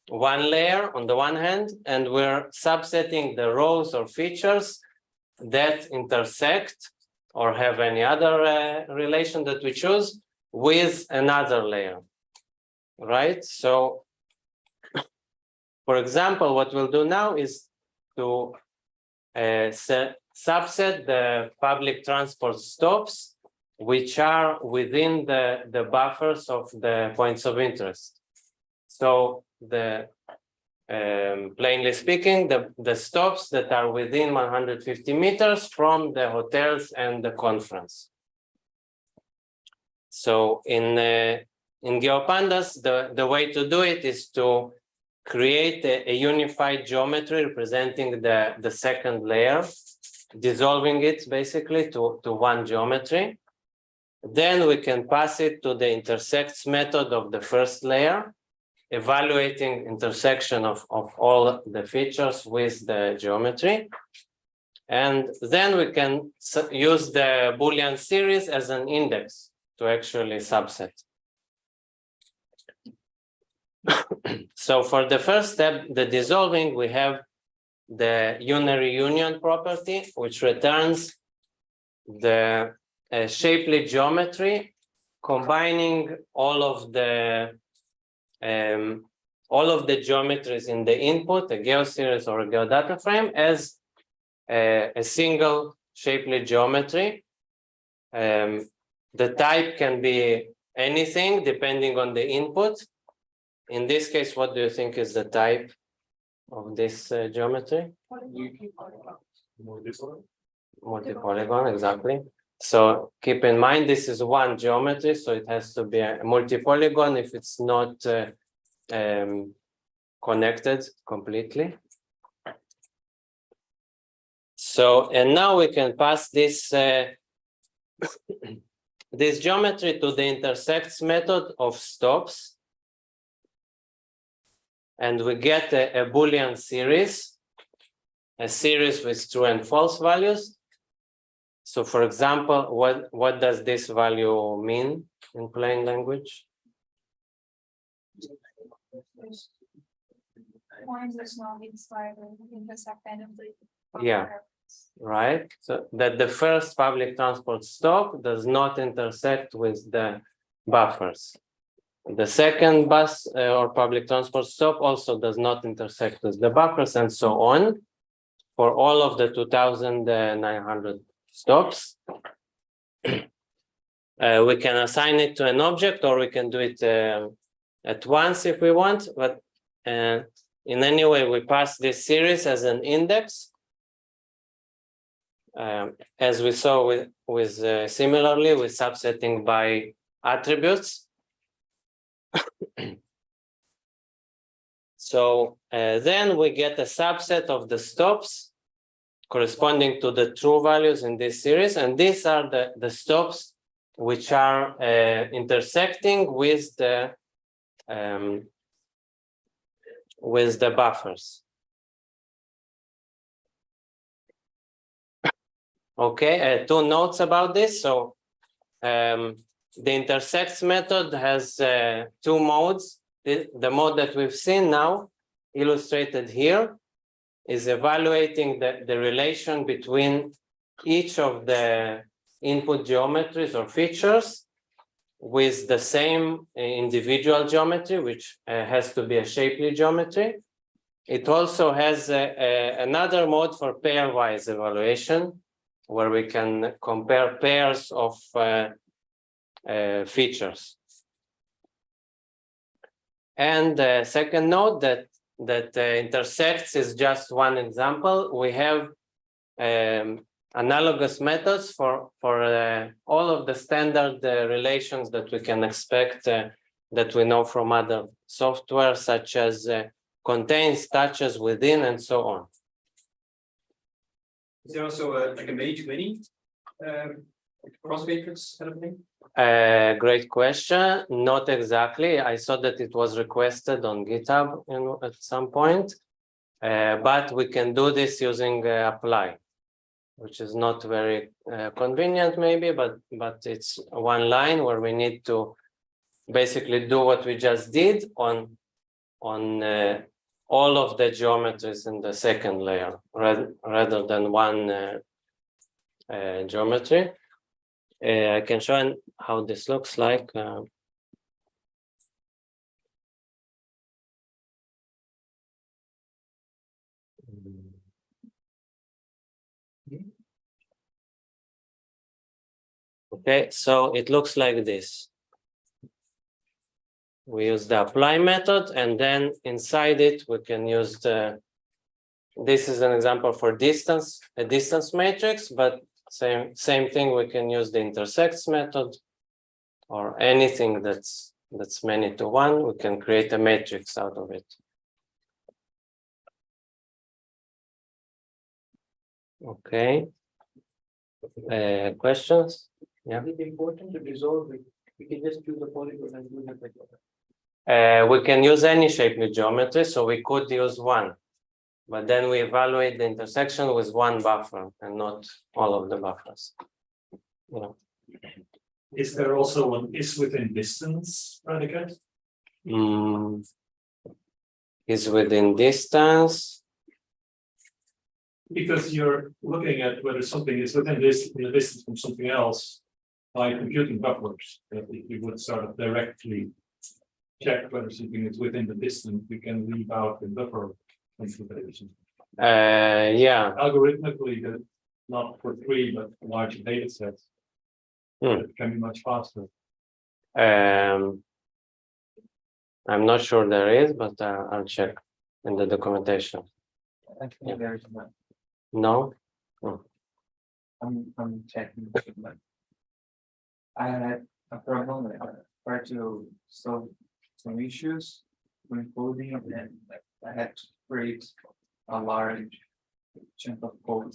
one layer on the one hand, and we're subsetting the rows or features that intersect or have any other relation that we choose with another layer. right? So, for example, what we'll do now is to subset the public transport stops which are within the buffers of the points of interest. So plainly speaking, the stops that are within 150 meters from the hotels and the conference. So in Geopandas, the way to do it is to create a unified geometry representing the second layer, dissolving it basically to one geometry. Then we can pass it to the intersects method of the first layer, evaluating intersection of all the features with the geometry. And then we can use the Boolean series as an index to actually subset. So for the first step, the dissolving, we have the unary union property, which returns the shapely geometry, combining all of the geometries in the input, a GeoSeries or a GeoDataFrame, as a single shapely geometry. The type can be anything depending on the input. In this case, what do you think is the type of this geometry? Multi-polygon, exactly. So keep in mind, this is one geometry, so it has to be a multi-polygon if it's not connected completely. So, and now we can pass this this geometry to the intersects method of stops. And we get a Boolean series, a series with true and false values. So for example, what does this value mean in plain language? One does not inspire intersect randomly. Yeah, right. So that the first public transport stop does not intersect with the buffers. The second bus or public transport stop also does not intersect with the buffers, and so on for all of the 2,900 stops. We can assign it to an object, or we can do it at once if we want, but in any way, we pass this series as an index. As we saw with similarly with subsetting by attributes. So then we get a subset of the stops corresponding to the true values in this series, and these are the stops which are intersecting with the buffers. Okay, two notes about this. So the intersects method has two modes. The mode that we've seen now, illustrated here, is evaluating the relation between each of the input geometries or features with the same individual geometry, which has to be a shapely geometry. It also has another mode for pairwise evaluation, where we can compare pairs of features. And the second note that intersects is just one example. We have analogous methods for all of the standard relations that we can expect that we know from other software, such as contains, touches, within, and so on. Is there also like a many cross matrix kind of thing? Great question. Not exactly. I saw that it was requested on GitHub at some point, but we can do this using apply, which is not very convenient maybe, but it's one line where we need to basically do what we just did on all of the geometries in the second layer rather than one geometry. I can show how this looks like. Okay, so it looks like this. We use the apply method, and then inside it, we can use the, this is an example for distance, a distance matrix, but same thing, we can use the intersects method or anything that's many to one, we can create a matrix out of it. Okay. Questions? Yeah. Is it important to dissolve it? We can just do the polygon and do that like that. We can use any shapely geometry, so we could use one. But then we evaluate the intersection with one buffer and not all of the buffers. Yeah. Is there also an is within distance predicate? Is within distance. Because you're looking at whether something is within this in the distance from something else by computing buffers. That if you would sort of directly check whether something is within the distance, we can leave out the buffer consideration. Yeah. Algorithmically, that not for free, but larger data sets. It can be much faster. I'm not sure there is, but I'll check in the documentation. I think there is one. No? I'm checking. But I had a problem. I tried to solve some issues when coding, and then I had to create a large chunk of code.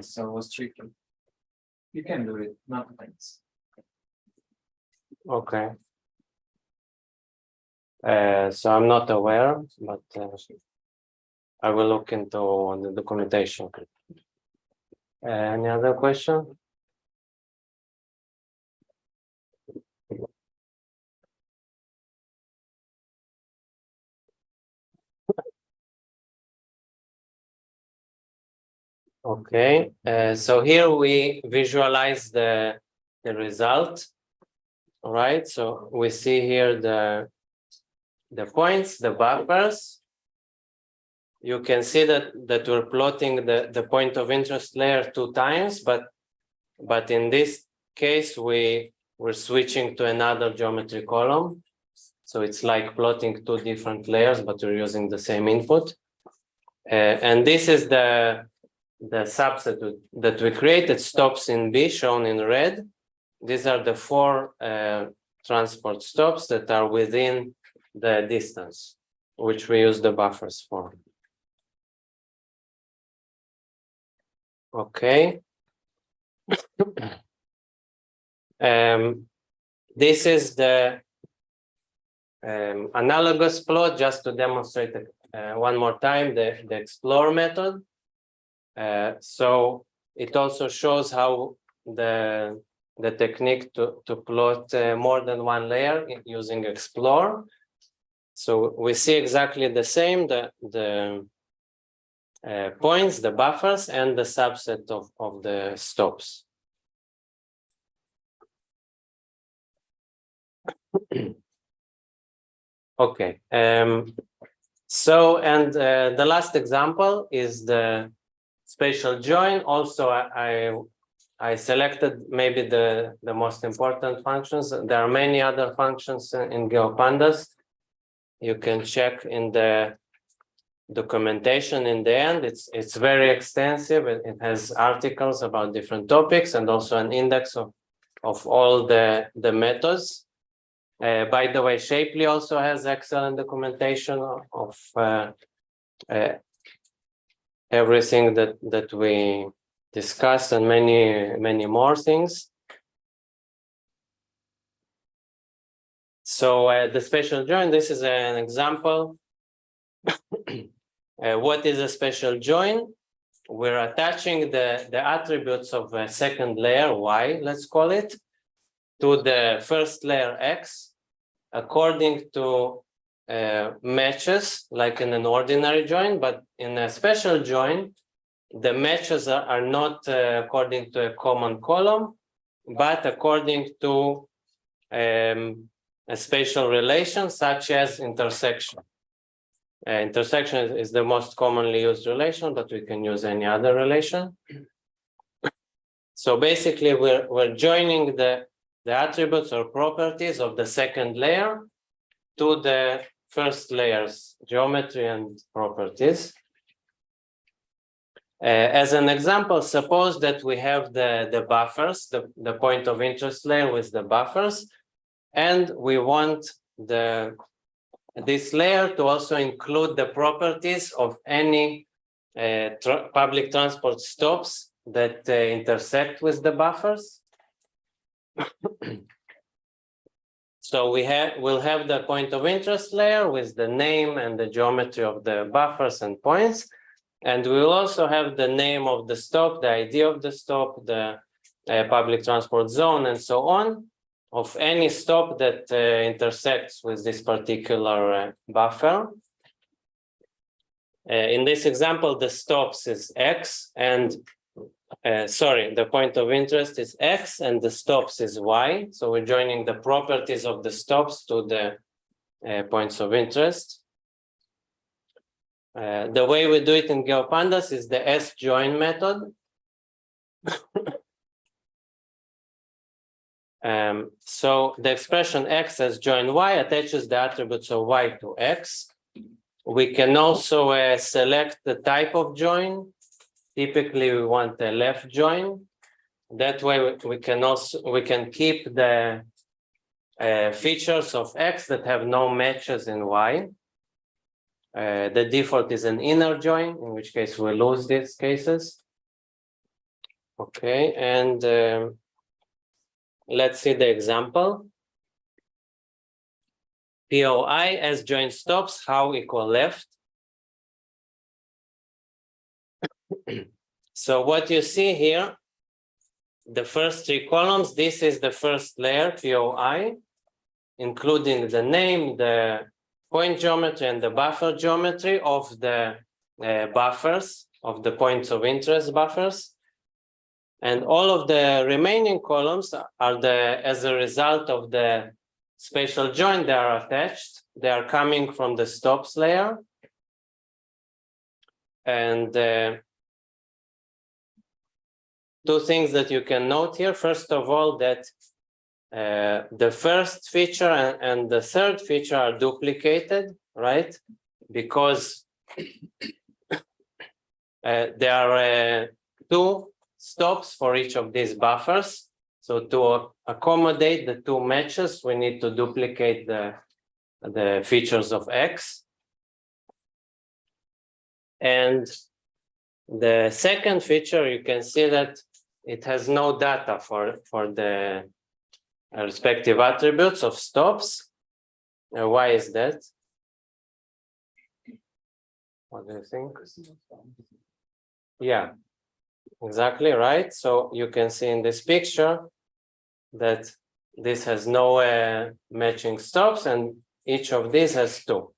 So it was tricky. You can do it, not thanks. Okay. So I'm not aware, but I will look into the documentation. Any other question? Okay, so here we visualize the result. All right, so we see here the points, the buffers. You can see that we're plotting the point of interest layer 2 times, but in this case we're switching to another geometry column. So it's like plotting 2 different layers, but we're using the same input. And this is the subset that we created, stops in B, shown in red. These are the 4 transport stops that are within the distance, which we use the buffers for. Okay. This is the analogous plot, just to demonstrate one more time the explore method. So it also shows how the technique to plot more than one layer using explore. So we see exactly the same, the points, the buffers, and the subset of the stops. Okay. So, and the last example is the spatial join. Also, I selected maybe the most important functions. There are many other functions in GeoPandas. You can check in the documentation in the end. It's very extensive. It has articles about different topics and also an index of all the methods. By the way, Shapely also has excellent documentation of everything that we discussed and many more things. So the spatial join, this is an example. What is a spatial join? We're attaching the attributes of a second layer, Y, let's call it, to the first layer, X, according to matches, like in an ordinary join, but in a spatial join, the matches are not according to a common column, but according to a spatial relation, such as intersection. Intersection is the most commonly used relation, but we can use any other relation. So basically, we're joining the attributes or properties of the second layer to the first layer's geometry and properties. As an example, suppose that we have the buffers, the point of interest layer with the buffers, and we want this layer to also include the properties of any public transport stops that intersect with the buffers. So we'll have the point of interest layer with the name and the geometry of the buffers and points. And we will also have the name of the stop, the ID of the stop, the public transport zone, and so on, of any stop that intersects with this particular buffer. In this example, the stops is X and the point of interest is X and the stops is Y. So we're joining the properties of the stops to the points of interest. The way we do it in Geopandas is the S-join method. So the expression X as join Y attaches the attributes of Y to X. We can also select the type of join. Typically, we want a left join. That way, we can keep the features of X that have no matches in Y. The default is an inner join, in which case we lose these cases. Okay, and let's see the example. POI as join stops, how equal left. So what you see here, the first three columns, this is the first layer, POI, including the name, the point geometry, and the buffer geometry of the buffers, of the points of interest buffers. And all of the remaining columns are as a result of the spatial join they are attached. They are coming from the stops layer. And two things that you can note here. First of all, that the first feature and the third feature are duplicated, right? Because there are two stops for each of these buffers. So to accommodate the two matches, we need to duplicate the features of X. And the second feature, you can see that it has no data for the respective attributes of stops. Why is that? What do you think? Yeah, exactly right. So you can see in this picture that this has no matching stops, and each of these has two.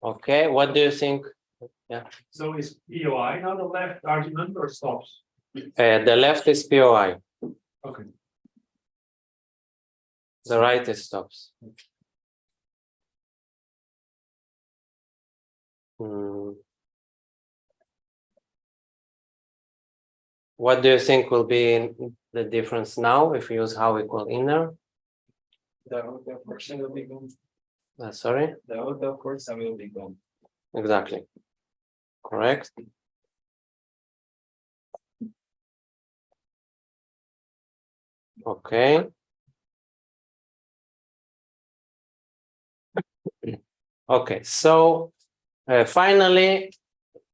Okay, what do you think? Yeah. So is POI now the left argument or stops? The left is POI. Okay. The right is stops. What do you think will be the difference now if we use how equal inner? The portion will be gone. Sorry? The outer portion will be gone. Exactly. Correct. Okay. Okay, so finally,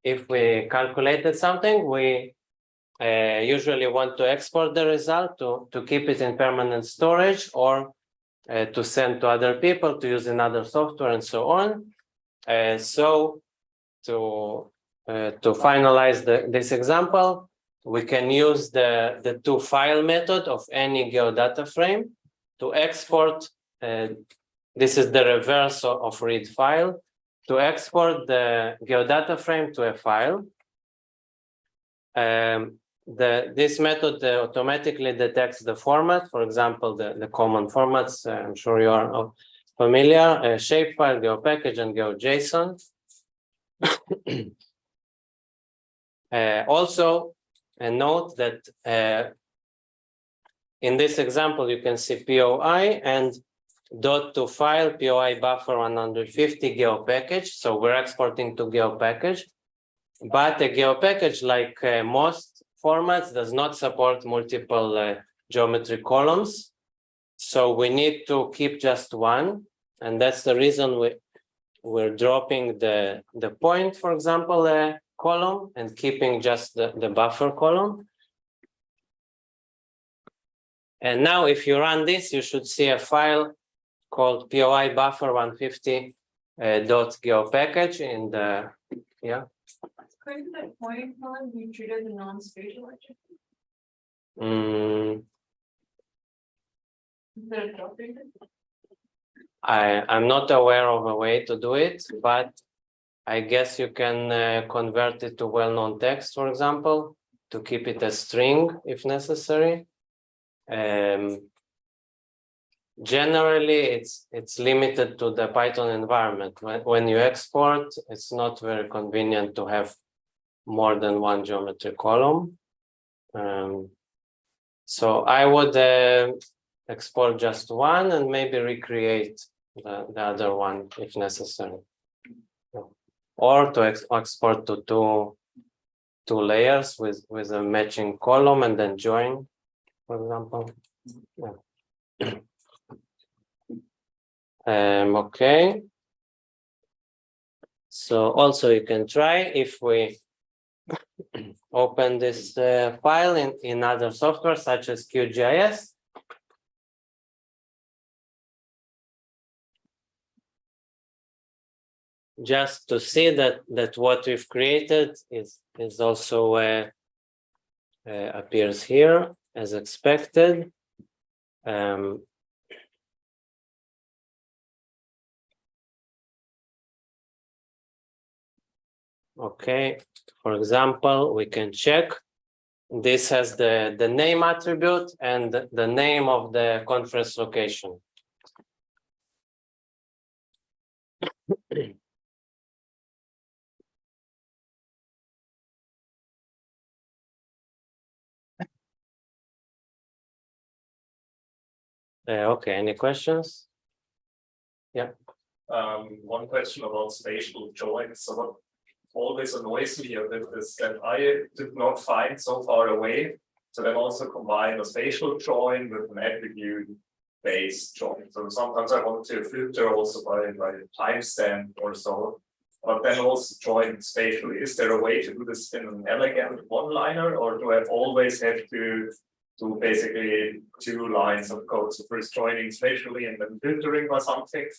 if we calculated something, we usually want to export the result to keep it in permanent storage or to send to other people to use in other software and so on. So to finalize this example, we can use the toFile method of any GeoDataFrame to export. This is the reverse of ReadFile, to export the GeoDataFrame to a file. This method automatically detects the format, for example, the common formats. I'm sure you are familiar, shapefile, GeoPackage, and GeoJSON. Also, a note that in this example, you can see POI and dot to file POI buffer 150 GeoPackage. So we're exporting to GeoPackage, but a GeoPackage, like most formats, does not support multiple geometry columns. So we need to keep just one, and that's the reason we're dropping the point, for example, column, and keeping just the buffer column. And now if you run this, you should see a file called POI buffer 150 .geopackage in the, yeah. Couldn't that point column be treated as a non-spatial object instead of dropping it? I'm not aware of a way to do it, but I guess you can convert it to well-known text, for example, to keep it a string if necessary. Generally, it's limited to the Python environment. When you export, it's not very convenient to have more than one geometry column. So I would export just one and maybe recreate the other one if necessary. Or to export to two layers with a matching column and then join, for example. Yeah. Okay. So also you can try if we open this file in other software such as QGIS. Just to see that what we've created is also appears here as expected. Okay, for example, we can check. This has the name attribute and the name of the conference location. Okay, any questions? Yeah. One question about spatial joins. So what always annoys me a bit is that I did not find so far away to then also combine a spatial join with an attribute-based join. So sometimes I want to filter also by timestamp or so, but then also join spatially. Is there a way to do this in an elegant one-liner, or do I always have to do basically 2 lines of code? So first joining spatially and then filtering or something?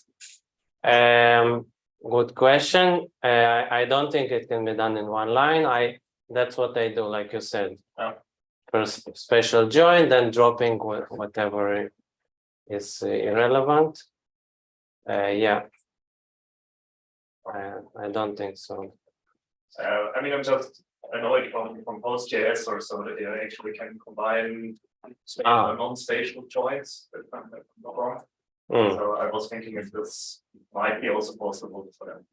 Good question. I don't think it can be done in one line. That's what I do, like you said. First special join, then dropping whatever is irrelevant. Yeah. I don't think so. I mean, I'm just annoyed from PostJS or so that you actually can combine spatial and non-spatial joins, if I'm not wrong. So I was thinking if this might be also possible for them.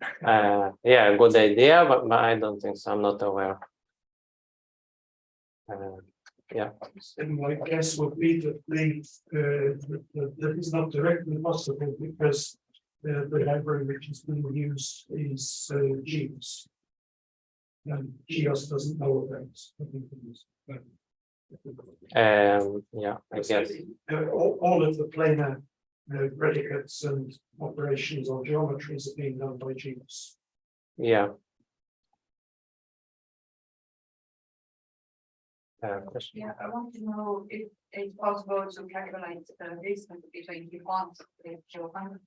Yeah, good idea, but I don't think so. I'm not aware. Yeah. And my guess would be that that is not directly possible because the library which is being used is GEOS. And GEOS doesn't know about it. Yeah, I guess. All of the planar predicates and operations on geometries are being done by GEOS. Yeah. Yeah, I want to know if it's possible to calculate the distance between the points with Geopandas.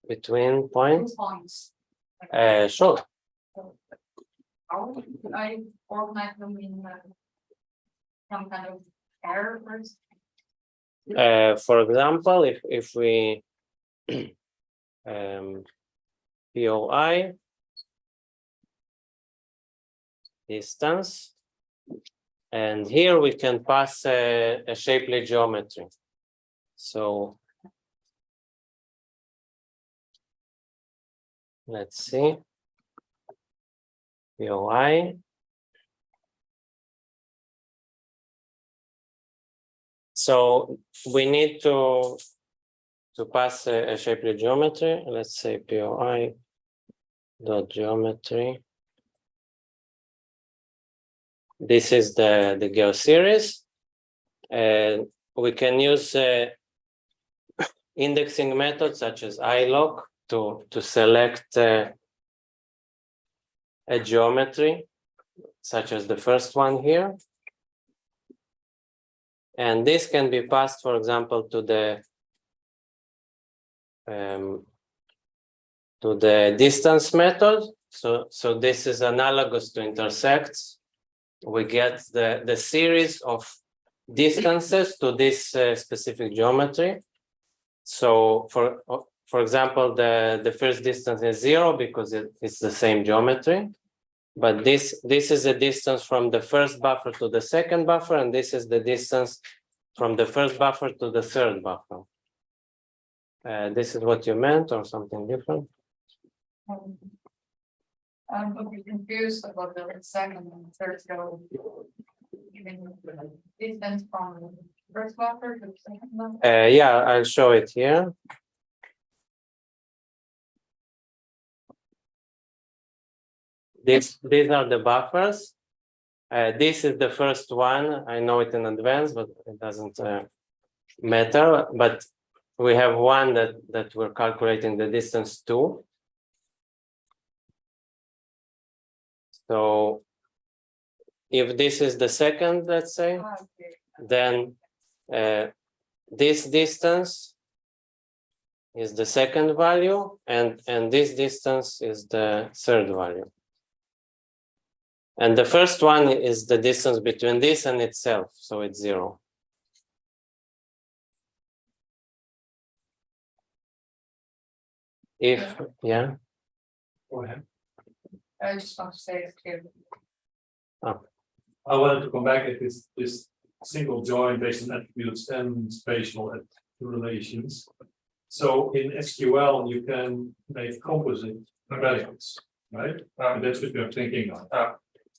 Between points? Points. Sure. How would I organize them in some kind of error first? For example, if we POI distance, and here we can pass a shapely geometry. So let's see. POI. So we need to pass a shapely geometry. Let's say POI dot geometry. This is the GeoSeries. And we can use indexing methods such as iLoc to select a geometry, such as the first one here. And this can be passed, for example, to the distance method. So this is analogous to intersects. We get the series of distances to this specific geometry. So for example, the first distance is 0 because it's the same geometry. But this is a distance from the first buffer to the second buffer, and this is the distance from the first buffer to the third buffer. This is what you meant, or something different? I'm a bit confused about the second and third go. Even distance from the first buffer to the second buffer. Yeah, I'll show it here. These are the buffers. This is the first one. I know it in advance, but it doesn't matter. But we have one that we're calculating the distance to. So if this is the second, let's say, then this distance is the second value, and this distance is the third value. And the first one is the distance between this and itself, so it's 0. If, yeah. Go ahead. I just want to say it's clear. I wanted to come back at this single join based on attributes and spatial relations. So in SQL, you can make composite predicates, right? And that's what you're thinking of.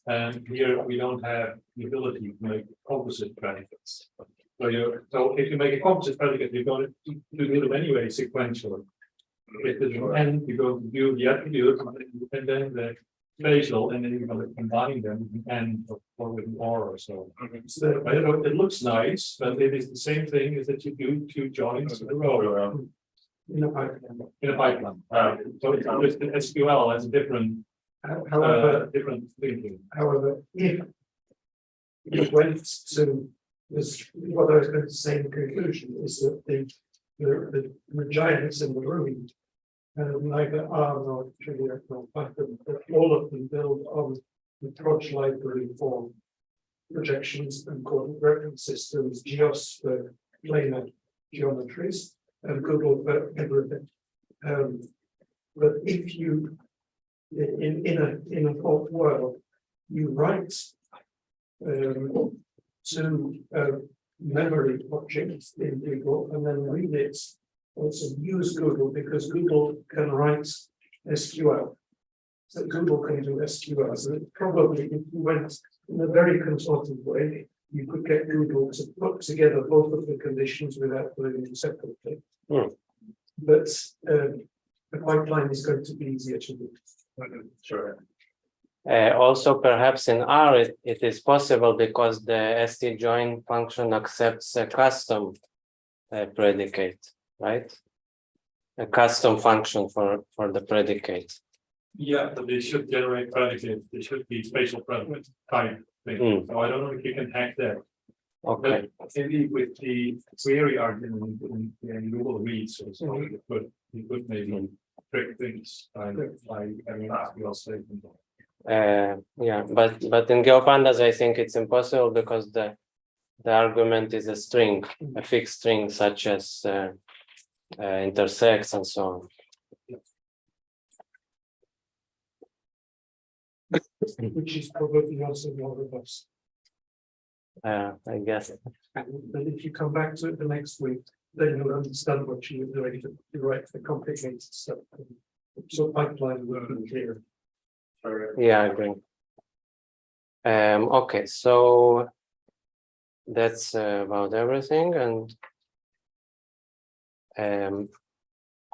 And here we don't have the ability to make composite predicates. So if you make a composite predicate, you're going to do them anyway sequentially. If there's an end, you're going to do the attribute and then the spatial, and then you're going to combine them with an end or with an or so. So I don't know, it looks nice, but it is the same thing as that you do 2 joins in a row. In a pipeline. So it's just the SQL has a different, different thinking. However, if you went to this, what I was going to say in conclusion is that the giants in the room, neither R nor Juliet nor Python, but all of them build on the Proj library for projections and coordinate reference systems, GEOS for planar geometries, and Google for everything. But if you in a thought world, you write to memory objects in Google and then read it. Also use Google because Google can write SQL. So Google can do SQL. So probably if you went in a very consultative way, you could get Google to put together both of the conditions without doing them separately. But the pipeline is going to be easier to do. Sure. Also, perhaps in R, it is possible because the stjoin function accepts a custom predicate, right? A custom function for the predicate. Yeah, but they should generate predicates. They should be spatial predicate type thing. So I don't know if you can hack that. Okay. But maybe with the query argument in Google Reads or something, you could maybe trick things by having SQL statement. Yeah, but in Geopandas, I think it's impossible because the argument is a string, a fixed string, such as intersects and so on. Which is probably also more robust. I guess. But if you come back to it the next week, then you'll understand what you were doing to write the complicated stuff. So pipeline work here. Yeah, I agree. Okay, so that's about everything, and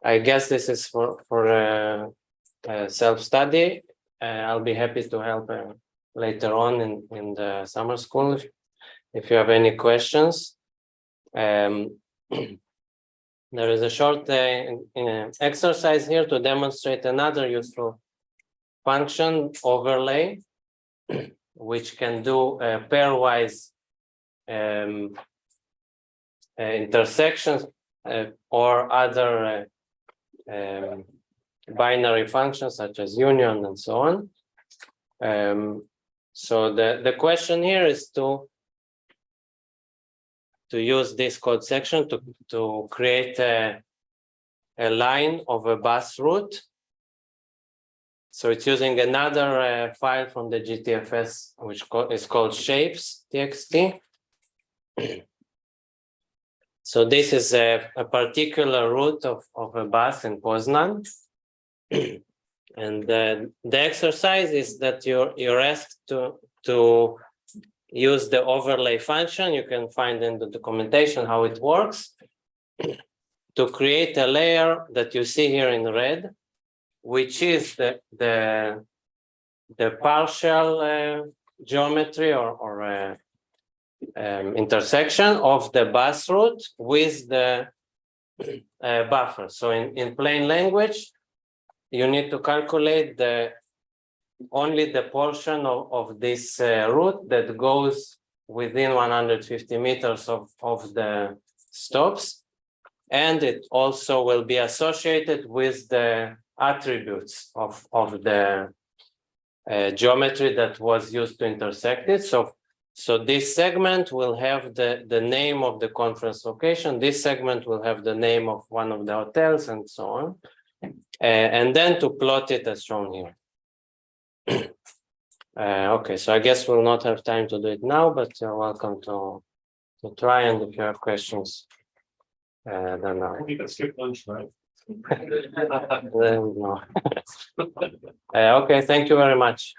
I guess this is for self-study. I'll be happy to help later on in the summer school if you have any questions. There is a short exercise here to demonstrate another useful function, overlay, which can do pairwise intersections or other binary functions such as union and so on. So the question here is to use this code section to create a line of a bus route. So it's using another file from the GTFS, which is called shapes.txt. So this is a particular route of a bus in Poznan. And the exercise is that you're asked to use the overlay function. You can find in the documentation how it works to create a layer that you see here in red, which is the partial geometry or intersection of the bus route with the buffer. So in plain language, you need to calculate only the portion of this route that goes within 150 meters of the stops. And it also will be associated with the attributes of the geometry that was used to intersect it. So this segment will have the name of the conference location. This segment will have the name of one of the hotels and so on. And then to plot it as shown here. Okay, so I guess we'll not have time to do it now, but you're welcome to try, and if you have questions, then We can skip lunch, right? no. Okay, thank you very much.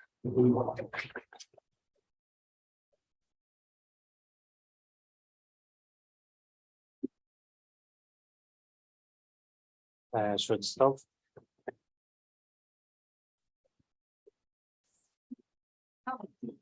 I should stop.